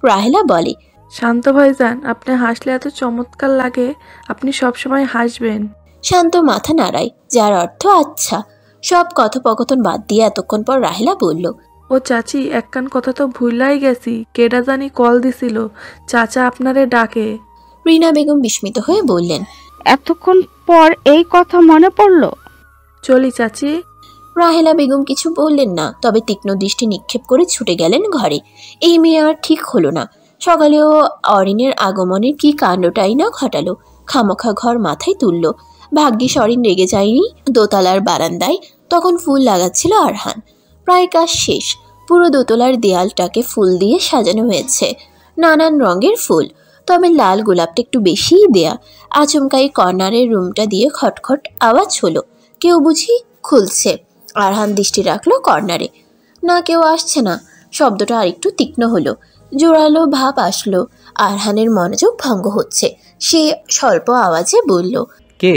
রাহেলা বলে, শান্ত ভাইজান, আপনি হাসলে এত চমৎকার লাগে, আপনি সবসময় হাসবেন। শান্ত মাথা নাড়ায়, যার অর্থ আচ্ছা। সব কথোপকথন বাদ দিয়ে এতক্ষণ পর রাহেলা বলল, ও চাচি, একখান কথা তো ভুলাই গেছি, কেডা জানি কল দিছিল, চাচা আপনারে ডাকে। রিনা বেগম বিস্মিত হয়ে বললেন, এতক্ষণ পর এই কথা মনে পড়ল? চলি চাচি। রাহেলা বেগম কিছু বললেন না, তবে তীক্ষ্ণ দৃষ্টি নিক্ষেপ করে ছুটে গেলেন ঘরে। এই মেয়ে আর ঠিক হলো না। সকালেও অরিনের আগমনের কি কাণ্ডটাই না ঘটালো। খামোখা ঘর মাথায় তুলল। ভাগ্যিস অরিন রেগে যায়নি। দোতলার বারান্দায় তখন ফুল লাগাচ্ছিল আরহান। প্রায় কাজ শেষ। পুরো দোতলার দেয়ালটাকে ফুল দিয়ে সাজানো হয়েছে, নানান রঙের ফুল। তবে লাল গোলাপটা একটু বেশিই দেয়া। আচমকাই কর্নারের রুমটা দিয়ে খটখট আওয়াজ হলো। কেউ বুঝি খুলছে। আরহান দৃষ্টি রাখলো কর্নারে। না, কেউ আসছে না। শব্দটা আরেকটু তীক্ষ্ণ হলো। জোরালো ভাব আসলো। আরহানের মনোযোগ ভঙ্গ হচ্ছে। সে স্বল্প আওয়াজে বলল, কে?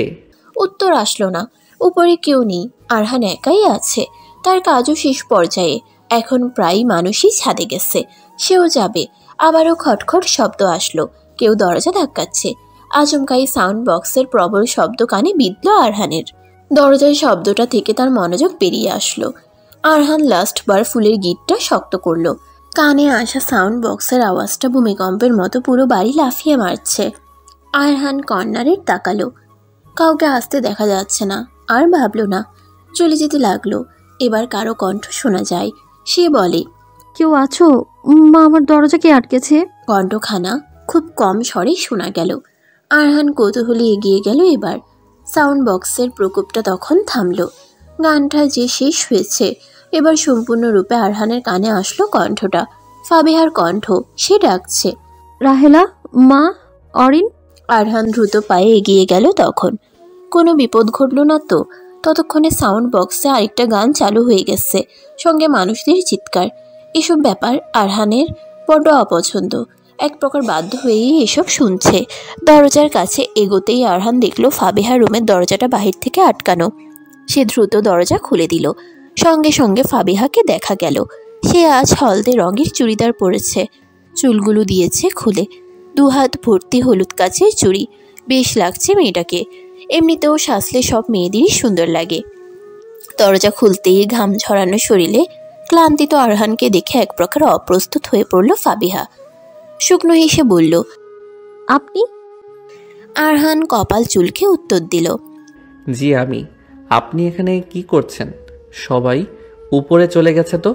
উত্তর আসলো না। উপরে কেউ নেই। আরহান একাই আছে। তার কাজও শেষ পর্যায়ে। এখন প্রায় মানুষই ছাদে গেছে। সেও যাবে। আবারও খটখট শব্দ আসলো। কেউ দরজা ধাক্কাচ্ছে। আচমকাই সাউন্ড বক্সের প্রবল শব্দ কানে বিঁধল আরহানের। দরজায় শব্দটা থেকে তার মনোযোগ বেরিয়ে আসলো। আরহান লাস্টবার ফুলের গিটটা শক্ত করলো। কানে আসা সাউন্ড বক্সের আওয়াজটা ভূমিকম্পের মতো পুরো বাড়ি লাফিয়ে মারছে। আরহান কর্নারের তাকালো। কাউকে আসতে দেখা যাচ্ছে না। আর ভাবলো না, চলে যেতে লাগলো। এবার কারো কণ্ঠ শোনা যায়। সে বলে, কেউ আছো? মা, আমার দরজা কে আটকেছে? কণ্ঠখানা খুব কম স্বরে শোনা গেল। আরহান কৌতূহলী এগিয়ে গেল। এবার সাউন্ড বক্সের প্রকোপটা তখন থামলো। গানটা যে শেষ হয়েছে। এবার সম্পূর্ণরূপে আরহানের কানে আসলো কণ্ঠটা। ফাবিহার কণ্ঠ। সে ডাকছে, রাহেলা, মা, অরিন। আরহান দ্রুত পায়ে এগিয়ে গেল। তখন কোনো বিপদ ঘটল না তো? ততক্ষণে সাউন্ড বক্সে আরেকটা গান চালু হয়ে গেছে, সঙ্গে মানুষদের চিৎকার। এসব ব্যাপার আরহানের বড্ড অপছন্দ। এক প্রকার বাধ্য হয়েই এসব শুনছে। দরজার কাছে এগোতেই আরহান দেখল ফাবিহার রুমের দরজাটা বাহির থেকে আটকানো। সে দ্রুত দরজা খুলে দিল। সঙ্গে সঙ্গে ফাবিহাকে দেখা গেল। সে আজ হলদে রঙের চুড়িদার পরেছে। চুলগুলো দিয়েছে খুলে। দুহাত ভর্তি হলুদ কাচের চুড়ি। বেশ লাগছে মেয়েটাকে। এমনিতেও সাজলে সব মেয়েদেরই সুন্দর লাগে। দরজা খুলতেই ঘাম ঝরানো শরীরে ক্লান্তিত আরহানকে দেখে এক প্রকার অপ্রস্তুত হয়ে পড়ল ফাবিহা। শুকনো হেসে বলল, আপনি? আরহান কপাল চুলকে উত্তর দিল, জি আমি। আপনি এখানে কি করছেন? সবাই উপরে চলে গেছে তো?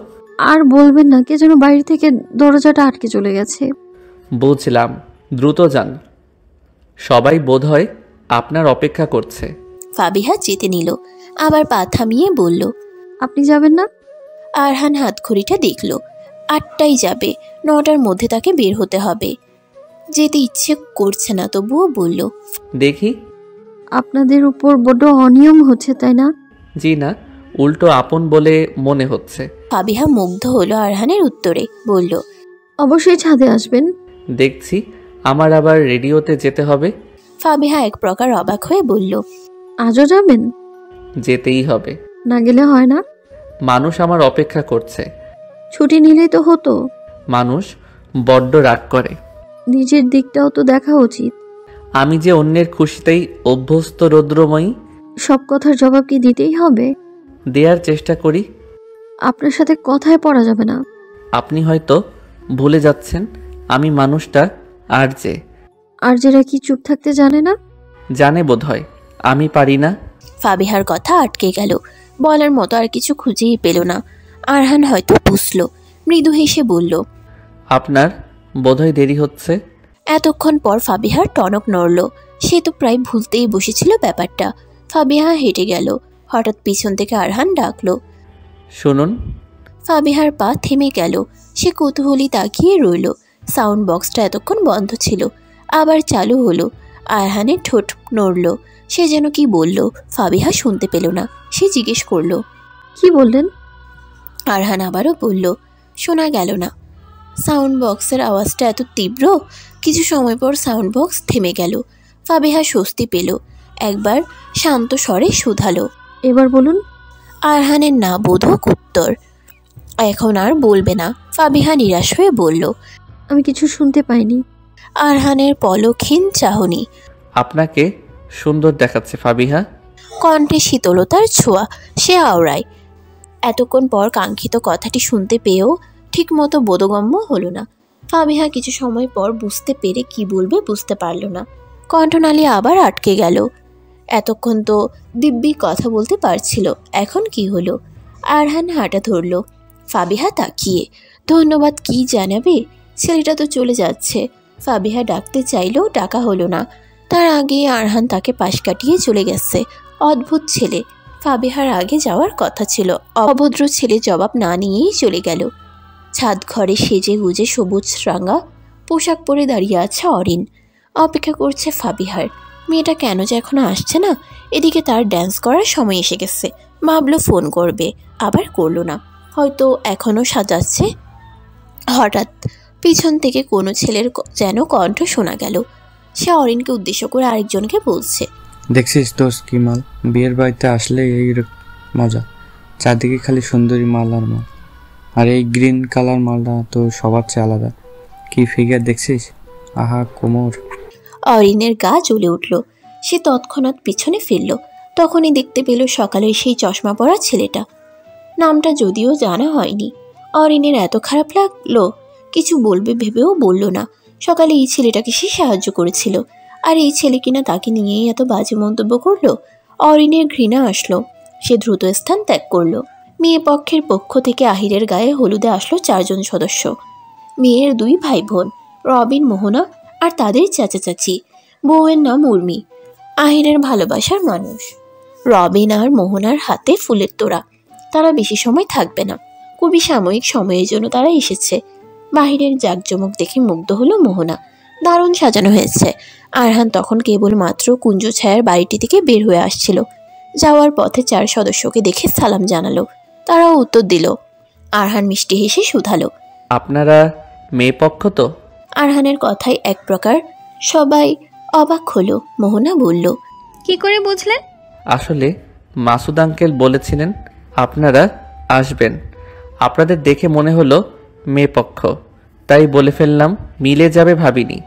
আর বলবেন না, কে যেন বাইরে থেকে দরজাটা আটকে চলে গেছে। বুঝলাম, দ্রুত যান। সবাই বোধহয় আপনার অপেক্ষা করছে। ফাবিহা যেতে নিল। আবার পা থামিয়ে বলল, আপনি যাবেন না? আরহান হাতঘড়িটা দেখল। 8টায় যাবে। 9টার মধ্যে তাকে বের হতে হবে। যেতে ইচ্ছে করছে না, তবুও বলল, দেখি। আপনাদের উপর বড্ড অনিয়ম হচ্ছে, তাই না? জি না, উল্টো আপন বলে মনে হচ্ছে। ফাবিহা মুগ্ধ হলো আরহানের উত্তরে, বলল, অবশ্যই ছাদে আসবেন। দেখছি আমার আবার রেডিওতে যেতে হবে। ফাবিহা এক প্রকার অবাক হয়ে বলল, আজও যাবেন? যেতেই হবে, না গেলে হয় না। মানুষ আমার অপেক্ষা করছে। ছুটি নিলেই তো হতো। মানুষ বড্ড রাগ করে। নিজের দিকটাও তো দেখা উচিত। আমি যে অন্যের খুশিতেই অভ্যস্ত রৌদ্রময়ী। সব কথার জবাব কি দিতেই হবে? দেওয়ার চেষ্টা করি। আপনার সাথে কথায় পড়া যাবে না। আপনি হয়তো ভুলে যাচ্ছেন আমি মানুষটা আর যে। আর যারা কি চুপ থাকতে জানে না? জানে বোধহয়, আমি পারি না। ফাবিহার কথা আটকে গেল, বলার মতো আর কিছু খুঁজেই পেল না। আরহান হয়তো বুঝল, মৃদু হেসে বলল, আপনার বোধহয় দেরি হচ্ছে। এতক্ষণ পর ফাবিহার টনক নড়ল। সে তো প্রায় ভুলতেই বসেছিল ব্যাপারটা। ফাবিহা হেঁটে গেল। হঠাৎ পিছন থেকে আরহান ডাকলো, শুনুন। ফাবিহার পা থেমে গেল। সে কৌতূহলী তাকিয়ে রইল। সাউন্ড বক্সটা এতক্ষণ বন্ধ ছিল, আবার চালু হলো। আরহানের ঠোঁট নড়ল। সে যেন কি বলল, ফাবিহা শুনতে পেল না। সে জিজ্ঞেস করল, কি বললেন? আরহান আবারও বলল, শোনা গেল না। সাউন্ড বক্সের আওয়াজটা এত তীব্র, কিছু সময় পর সাউন্ড বক্স থেমে গেল। ফাবিহা স্বস্তি পেল। একবার শান্ত স্বরে শুধালো, এবার বলুন। আরহানের না বোধক উত্তর। এখন আর বলবে না, ফাবিহা নিরাশ হয়ে বলল, আমি কিছু শুনতে পাইনি। আরহানের পলকহীন চাহনি। আপনাকে সুন্দর দেখাচ্ছে ফাবিহা। কণ্ঠে শীতলতার ছোঁয়া। সে আওড়ায়। এতক্ষণ পর কাঙ্ক্ষিত কথাটি শুনতে পেয়েও ঠিক মতো বোধগম্য হলো না। ফাবিহা কিছু সময় পর বুঝতে পেরে কি বলবে বুঝতে পারল না। কণ্ঠনালী আবার আটকে গেল। এতক্ষণ তো দিব্যি কথা বলতে পারছিল, এখন কি হলো? আরহান হাঁটা ধরল। ফাবিহা তাকিয়ে। ধন্যবাদ কি জানাবে? ছেলেটা তো চলে যাচ্ছে। ফাবিহা ডাকতে চাইলেও ডাকা হলো না। তার আগে আরহান তাকে পাশ কাটিয়ে চলে গেছে। অদ্ভুত ছেলে। ফাবিহার আগে যাওয়ার কথা ছিল। অভদ্র ছেলে জবাব না নিয়েই চলে গেল। ছাদ ঘরে সেজে গুজে সবুজ রাঙা পোশাক পরে দাঁড়িয়ে আছে অরিন। অপেক্ষা করছে ফাবিহার। মেয়েটা কেন যে এখনো আসছে না? এদিকে তার ড্যান্স করার সময় এসে গেছে। ভাবলো ফোন করবে, আবার করলো না। হয়তো এখনো সাজাচ্ছে। হঠাৎ পিছন থেকে কোনো ছেলের যেন কণ্ঠ শোনা গেল। সে অরিনকে উদ্দেশ্য করে আরেকজনকে বলছে, দেখছিস দোস্ত কি মাল? বিয়ের বাড়িতে আসলে এই মজা, চারদিকে খালি সুন্দরী মাল আর মাল। আর এই গ্রিন কালার মালটা তো সবার চেয়ে আলাদা। কি ফিগার দেখছিস? আহা কোমর। অরিনের গা জ্বলে উঠল। সে তৎক্ষণাৎ পিছনে ফিরল। তখনই দেখতে পেল সকালের সেই চশমা পরা ছেলেটা। নামটা যদিও জানা হয়নি। অরিনের এত খারাপ লাগলো, কিছু বলবে ভেবেও বলল না। সকালে এই ছেলেটাকে সে সাহায্য করেছিল, আর এই ছেলে কিনা তাকে নিয়েই এত বাজে মন্তব্য করলো। অরিনের ঘৃণা আসলো। সে দ্রুত স্থান ত্যাগ করলো। মেয়ে পক্ষের পক্ষ থেকে আহিরের গায়ে হলুদে আসলো 4 জন সদস্য। মেয়ের 2 ভাই বোন, রবিন, মোহনা আর তাদের চাচা চাচি। বউয়ের নাম উর্মি, আহিরের ভালোবাসার মানুষ। রবিন আর মোহনার হাতে ফুলের তোড়া। তারা বেশি সময় থাকবে না, খুবই সাময়িক সময়ের জন্য তারা এসেছে। বাহিরের জাঁকজমক দেখে মুগ্ধ হলো মোহনা। দারুণ সাজানো হয়েছে। আরহান তখন কেবল মাত্র কুঞ্জ ছায়ার বাড়িটি থেকে বের হয়ে আসছিল। যাওয়ার পথে 4 সদস্যকে দেখে সালাম জানালো। তারাও উত্তর দিল। আরহান মিষ্টি হেসে শুধালো, আপনারা মেয়ে পক্ষ তো? আরহানের কথায় এক প্রকার সবাই অবাক হলো। মোহনা বলল, কি করে বুঝলেন? আসলে মাসুদ আঙ্কেল বলেছিলেন আপনারা আসবেন। আপনাদের দেখে মনে হলো মেয়ে পক্ষ, তাই বলে ফেললাম। মিলে যাবে ভাবিনি।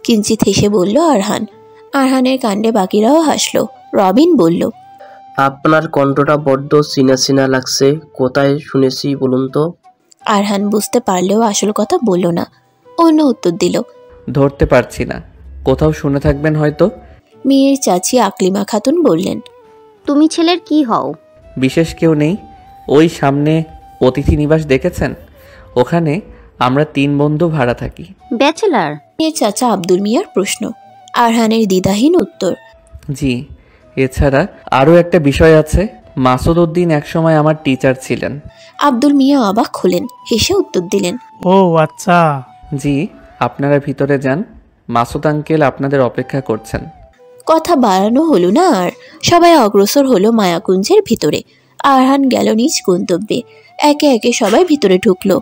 কিঞ্চিত হেসে বলল আরহান। আরহানের কাণ্ডে বাকিরাও হাসলো। রবিন বলল, আপনার কণ্ঠটা বড্ড চিনা চিনা লাগছে, কোথায় শুনেছি বলুন তো? আরহান বুঝতে পারলেও আসল কথা বলল না। অন্য উত্তর দিল, ধরতে পারছি না, কোথাও শুনে থাকবেন হয়তো। মেয়ের চাচি আকলিমা খাতুন বললেন, তুমি ছেলের কি হও? বিশেষ কেউ নেই, ওই সামনে অতিথি নিবাস দেখেছেন? ওখানে আমরা 3 বন্ধু ভাড়া থাকি। ব্যাচেলার? মেয়ের চাচা আব্দুল মিয়ার প্রশ্ন। আরহানের দ্বিধাহীন উত্তর, জি। এছাড়া আরও একটা বিষয় আছে, মাসুদ উদ্দিন একসময় আমার টিচার ছিলেন। আব্দুল মিয়া অবাক হলেন, হেসে উত্তর দিলেন, ও আচ্ছা। জি, আপনারা ভিতরে যান, মাসুদ আঙ্কেল আপনাদের অপেক্ষা করছেন। কথা বাড়ানো হলো না আর। সবাই অগ্রসর হলো মায়াকুঞ্জের ভিতরে। আরহান গেল নিজ গন্তব্যে। একে একে সবাই ভিতরে ঢুকলো।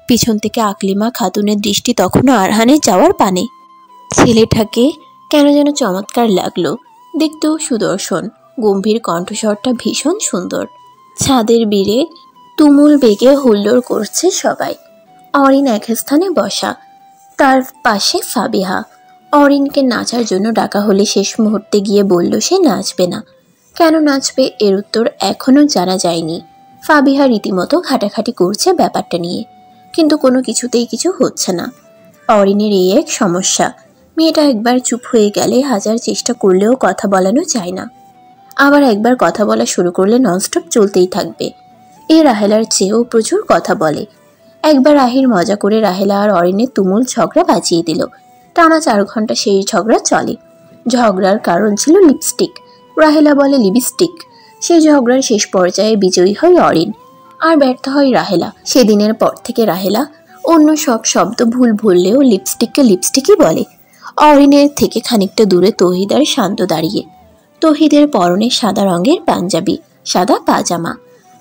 পিছন থেকে আকলিমা খাতুনের দৃষ্টি তখনও আরহানের যাওয়ার পানে। ছেলেটাকে কেন যেন চমৎকার লাগলো, দেখতেও সুদর্শন, গম্ভীর কণ্ঠস্বরটা ভীষণ সুন্দর। ছাদের বীরে তুমুল বেগে হুল্লোড় করছে সবাই। অরিন এক স্থানে বসা, তার পাশে ফাবিহা। অরিনকে নাচার জন্য ডাকা হলে শেষ মুহূর্তে গিয়ে বলল সে নাচবে না। কেন নাচবে এর উত্তর এখনও জানা যায়নি। ফাবিহা রীতিমতো ঘাটাঘাটি করছে ব্যাপারটা নিয়ে, কিন্তু কোনো কিছুতেই কিছু হচ্ছে না। অরিনের এই এক সমস্যা, মেয়েটা একবার চুপ হয়ে গেলে হাজার চেষ্টা করলেও কথা বলানো যায় না। আবার একবার কথা বলা শুরু করলে ননস্টপ চলতেই থাকবে। এ রাহেলার চেয়েও প্রচুর কথা বলে। একবার আহির মজা করে রাহেলা আর অরিনের তুমুল ঝগড়া বাঁচিয়ে দিল। টানা 4 ঘন্টা সেই ঝগড়া চলে। ঝগড়ার কারণ ছিল লিপস্টিক, রাহেলা বলে লিপস্টিক। সেই ঝগড়ার শেষ পর্যায়ে বিজয়ী হয় অরিন, আর ব্যর্থ হয় রাহেলা। সেদিনের পর থেকে রাহেলা অন্য সব শব্দ ভুল ভুললেও লিপস্টিককে লিপস্টিকই বলে। অরিনের থেকে খানিকটা দূরে তৌহিদ আর শান্ত দাঁড়িয়ে। তৌহিদের পরনে সাদা রঙের পাঞ্জাবি, সাদা পাজামা।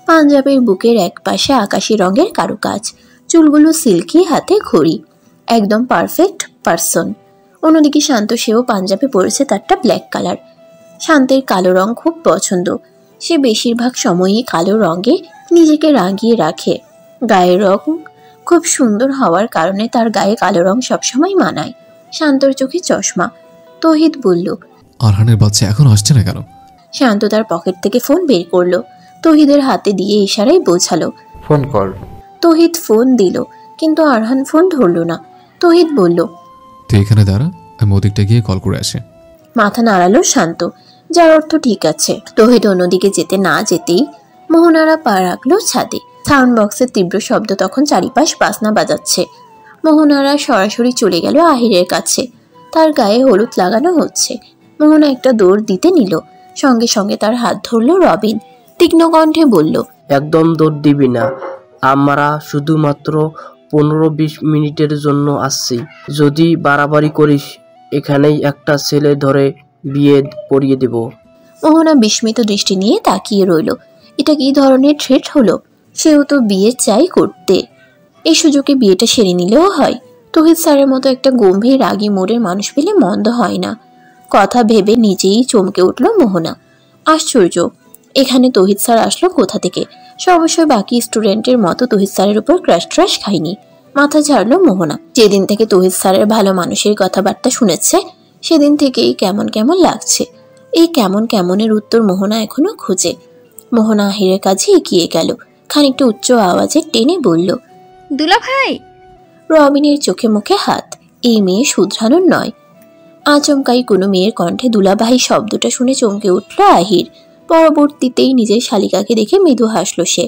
পাঞ্জাবির বুকের এক পাশে আকাশি রঙের কারুকাজ, চুলগুলো সিল্কি, হাতে ঘড়ি, একদম পারফেক্ট পারসন। অন্যদিকে শান্ত, সেও পাঞ্জাবি পরেছে, তারটা ব্ল্যাক কালার। শান্তের কালো রং খুব পছন্দ, সে বেশিরভাগ সময়ই কালো রঙে নিজেকে রাঙিয়ে রাখে। গায়ের রং খুব সুন্দর হওয়ার কারণে তার গায়ে কালো রং সবসময় মানায়। শান্তর চোখে চশমা। তৌহিদ বলল, আরহানের বাচ্চা এখন আসছে না কেন? শান্ত তার পকেট থেকে ফোন বের করলো, তৌহিদের হাতে দিয়ে ইশারায় বোঝালো ফোন কর। তৌহিদ ফোন দিল, কিন্তু আরহান ফোন ধরল না। তৌহিদ বলল, তুই এখানে দাঁড়া, আমি ওদিকটা গিয়ে কল করে আসি। মাথা নাড়ালো শান্ত, যার অর্থ ঠিক আছে। তৌহিদ অন্যদিকে যেতে না যেতেই মোহনারা পা রাখলো ছাদে। সাউন্ড বক্সের তীব্র শব্দ তখন চারিপাশ বাজনা বাজাচ্ছে। মোহনারা সরাসরি চলে গেল আহিরের কাছে। তার গায়ে হলুদ লাগানো হচ্ছে। মোহনা একটা দৌড় দিতে নিল, সঙ্গে সঙ্গে তার হাত ধরলো রবিন। তীক্ষ্ণ কণ্ঠে বলল, একদম দৌড় দিবি না, আমরা শুধুমাত্র 15-20 মিনিটের জন্য আসছি। যদি বাড়াবাড়ি করিস এখানেই একটা ছেলে ধরে বিয়ে পড়িয়ে দেব। মোহনা বিস্মিত দৃষ্টি নিয়ে তাকিয়ে রইল। এটা কি ধরনের থ্রেট হলো? সেও তো বিয়ে চাই করতে, এই সুযোগে বিয়েটা সেরে নিলেও হয়। তৌহিদ স্যারের মতো একটা গম্ভীর রাগী মোড়ের মানুষ পেলে মন্দ হয় না। কথা ভেবে নিজেই চমকে উঠল মোহনা। আশ্চর্য, এখানে তৌহিদ স্যার আসলো কোথা থেকে? সে অবশ্যই বাকি স্টুডেন্টের মতো তৌহিদ স্যারের উপর ক্রাশ ট্রাশ খায়নি। মাথা ঝাড়লো মোহনা। যেদিন থেকে তৌহিদ স্যারের ভালো মানুষের কথাবার্তা শুনেছে সেদিন থেকেই কেমন কেমন লাগছে। এই কেমন কেমনের উত্তর মোহনা এখনো খোঁজে। মোহনা আহিরের কাছে এগিয়ে গেল, খানিকটা উচ্চ আওয়াজে টেনে বলল, দুলা ভাই। রবিনের চোখে মুখে হাত। এই মেয়ে শুধরানোর নয়। আচমকাই কোনো মেয়ের কণ্ঠে দুলাভাই শব্দটা শুনে চমকে উঠল আহির। পরবর্তীতেই নিজের শালিকাকে দেখে মৃদু হাসল সে।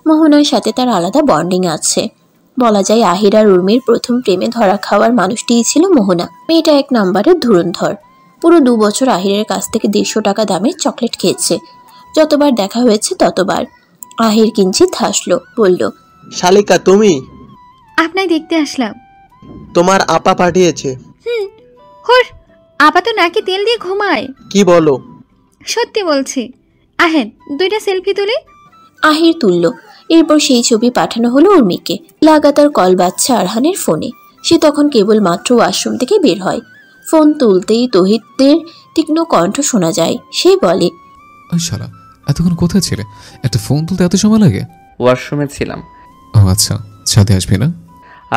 মোহনার সাথে তার আলাদা বন্ডিং আছে। বলা যায় আহির আর উর্মির প্রথম প্রেমে ধরা খাওয়ার মানুষটিই ছিল মোহনা। মেয়েটা 1 নম্বরের ধুরন্ধর। পুরো 2 বছর আহিরের কাছ থেকে 150 টাকা দামের চকলেট খেয়েছে। যতবার দেখা হয়েছে ততবার। আহির কিঞ্চিত হাসলো, বলল, শালিকা তুমি? আপনাই দেখতে আসলাম। তোমার আপা পাঠিয়েছে। হুর, আপা তো নাকি তেল দিয়ে ঘুমায়। কি বলো? সত্যি বলছি। আহেন 2টা সেলফি তুলি। আহির তুলল। এরপর সেই ছবি পাঠানো হলো উর্মিকে। লাগাতার কল বাজছে আরহানের ফোনে। সে তখন কেবল মাত্র ওয়াশরুম থেকে বের হয়। ফোন তুলতেই তৌহিদের তীক্ষ্ণ কণ্ঠ শোনা যায়। সে বলে, শালা, এতক্ষণ কোথায় ছিলে? একটা ফোন তুলতে এত সময় লাগে? ওয়াশরুমে ছিলাম। ও আচ্ছা, ছাদে আসবি না?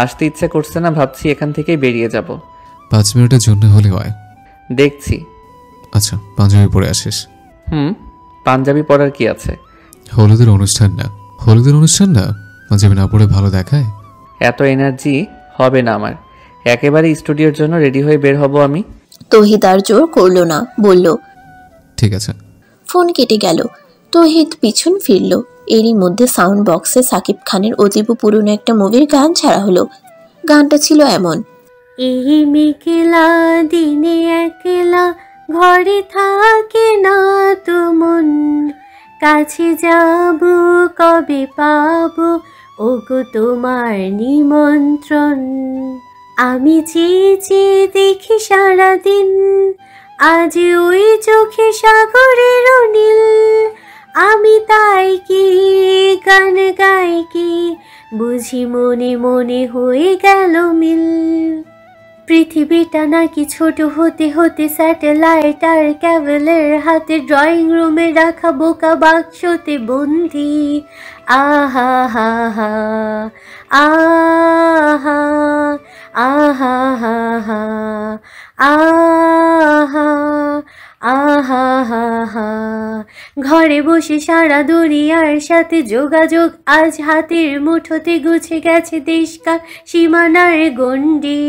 আসতে ইচ্ছে করছে না, ভাবছি এখান থেকেই বেরিয়ে যাব। 5 মিনিটের জন্য হলে হয়। দেখছি। আচ্ছা, পাঞ্জাবি পরে আসিস। পাঞ্জাবি পরার কি আছে? হলুদের অনুষ্ঠান না। হলুদের অনুষ্ঠান না, পাঞ্জাবি না পরে ভালো দেখায়? এত এনার্জি হবে না আমার। একেবারে স্টুডিওর জন্য রেডি হয়ে বের হব আমি। তৌহিদ আর জোর করলো না, বলল, ঠিক আছে। ফোন কেটে গেল। তৌহিদ পিছন ফিরল। এরই মধ্যে সাউন্ড বক্সে সাকিব খানের অতীব পুরনো একটা মুভির গান ছাড়া হলো। গানটা ছিল এমন, এই মেঘলা দিনে একলা ঘরে থাকে না তো মন, কাছে যাব কবে পাবো ওগো তোমার নিমন্ত্রণ। আমি চেয়ে চেয়ে দেখি সারাদিন, আজ ওই চোখে সাগরের নীল, আমি তাই কি গান গাই কি, বুঝি মনে মনে হয়ে গেল মিল। পৃথিবীটা নাকি ছোট হতে হতে স্যাটেলাইট আর ক্যাবেলের হাতে, ড্রয়িং রুমে রাখা বোকা বাক্সতে বন্দি। আহা হা হা, আহা আহা হা হা, আহা আহা হা হা। ঘরে বসে সারা দুনিয়ার সাথে যোগাযোগ, আজ হাতের মুঠোতে গুছে গেছে দেশকাল সীমানার গণ্ডি।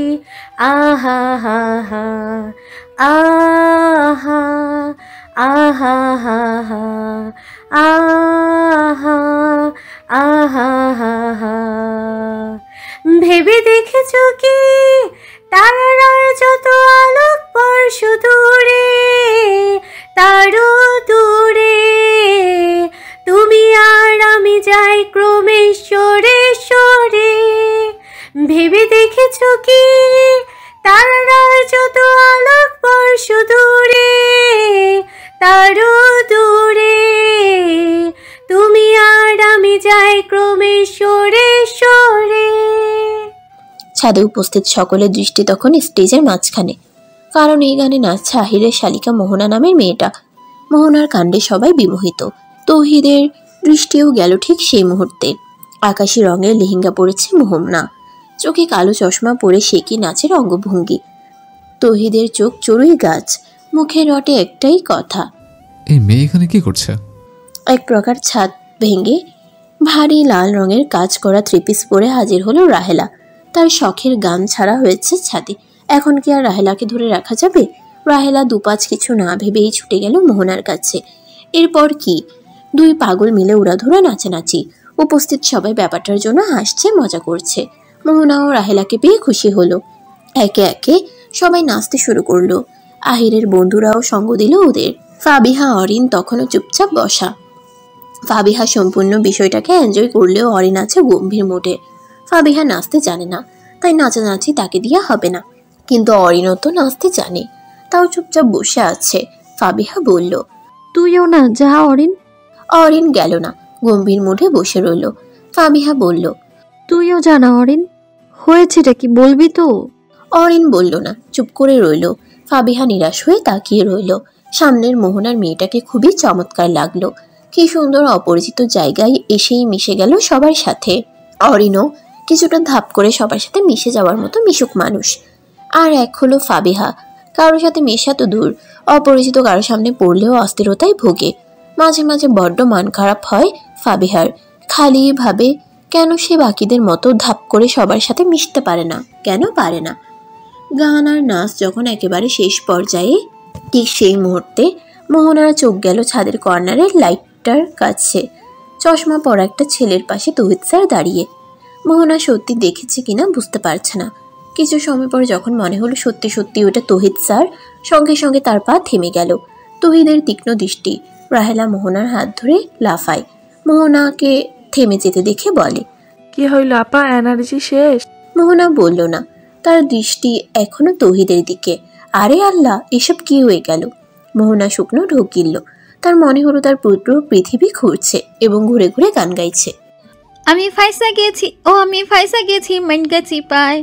আহা হা হা, আহা আহা হা হা, আহা আহা হা হা। ভেবে দেখেছো কি তারার যত আলোক বর্ষ দূরে, তারও দূরে তুমি আর আমি যাই ক্রমে সরে সরে। ভেবে দেখেছো কি তারার যত আলোক বর্ষ দূরে, তারও দূরে তুমি আর আমি যাই ক্রমে সরে সরে। ছাদে উপস্থিত সকলের দৃষ্টি তখন স্টেজের মাঝখানে, কারণ এই গানে নাচছে আহিরের শালিকা মোহনা নামের মেয়েটা। মোহনার কাণ্ডে সবাই বিমোহিত, তৌহিদের দৃষ্টিও গেল ঠিক সেই মুহূর্তে। আকাশি রঙের লেহেঙ্গা পরেছে মোহনা, চোখে কালো চশমা পরে সে কি নাচের অঙ্গভঙ্গি। তৌহিদের চোখ চড়ুই গাছ, মুখে রটে একটাই কথা, এই মেয়ে এখানে কি করছে? এক প্রকার ছাদ ভেঙে ভারী লাল রঙের কাজ করা থ্রিপিস পরে হাজির হলো রাহেলা। তার শখের গান ছাড়া হয়েছে ছাদে, এখন কি আর রাহেলাকে ধরে রাখা যাবে? রাহেলা দুপাঁচ কিছু না ভেবেই ছুটে গেল মোহনার কাছে। এরপর কি দুই পাগল মিলে উড়াধুরা নাচানাচি। উপস্থিত সবাই ব্যাপারটার জন্য হাসছে, মজা করছে। মোহনা ও রাহেলাকে পেয়ে খুশি হলো। একে একে সবাই নাচতে শুরু করলো। আহিরের বন্ধুরাও সঙ্গ দিল ওদের। ফাবিহা অরিন তখনও চুপচাপ বসা। ফাবিহা সম্পূর্ণ বিষয়টাকে এনজয় করলেও অরিন আছে গম্ভীর মুডে। ফাবিহা নাচতে জানে না, তাই নাচানাচি তাকে দিয়ে হবে না, কিন্তু অরিনও তো নাচতে জানে, তাও চুপচাপ বসে আছে। ফাবিহা বলল, তুইও না যা অরিন। অরিন গেল না, গম্ভীর মুডে বসে রইল। ফাবিহা বলল, তুইও জানা অরিন, হয়েছেটা কি বলবি তো? অরিন বলল না, চুপ করে রইল। ফাবিহা নিরাশ হয়ে তাকিয়ে রইল। সামনের মোহনার মেয়েটাকে খুবই চমৎকার লাগলো। কি সুন্দর অপরিচিত জায়গায় এসেই মিশে গেল সবার সাথে। অরিনও কিছুটা ধাপ করে সবার সাথে মিশে যাওয়ার মতো মিশুক মানুষ। আর এক হলো ফাবিহা, কারোর সাথে মেশা তো দূর, অপরিচিত কারোর সামনে পড়লেও অস্থিরতায় ভোগে। মাঝে মাঝে বড্ড মান খারাপ হয় ফাবিহার। খালি ভাবে কেন সে বাকিদের মতো ধাপ করে সবার সাথে মিশতে পারে না, কেন পারে না। গান আর নাচ যখন একেবারে শেষ পর্যায়ে, ঠিক সেই মুহূর্তে মোহনার চোখ গেল ছাদের কর্নারের লাইটটার কাছে। চশমা পরা একটা ছেলের পাশে তৌহিদ স্যার দাঁড়িয়ে। মোহনা সত্যি দেখেছে কিনা বুঝতে পারছে না। কিছু সময় পর যখন মনে হলো সত্যি সত্যি ওটা তৌহিদ স্যার, সঙ্গে সঙ্গে তার পা থেমে গেল। তৌহিদের তীক্ষ্ণ দৃষ্টি। রাহেলা মোহনার হাত ধরে লাফায়। মোহনাকে থেমে যেতে দেখে বলে, কি হইল আপা, এনার্জি শেষ? মোহনা বলল না, তার দৃষ্টি এখনো তৌহিদের দিকে। আরে আল্লাহ, এসব কি হয়ে গেল? মোহনা শুকনো ঢোক গিলল। তার মনে হলো তার পুরো পৃথিবী ঘুরছে এবং ঘুরে ঘুরে গান গাইছে। আমি ফাইসা গেছি, ও আমি ফাইসা গেছি, মাইন গেছি পায়।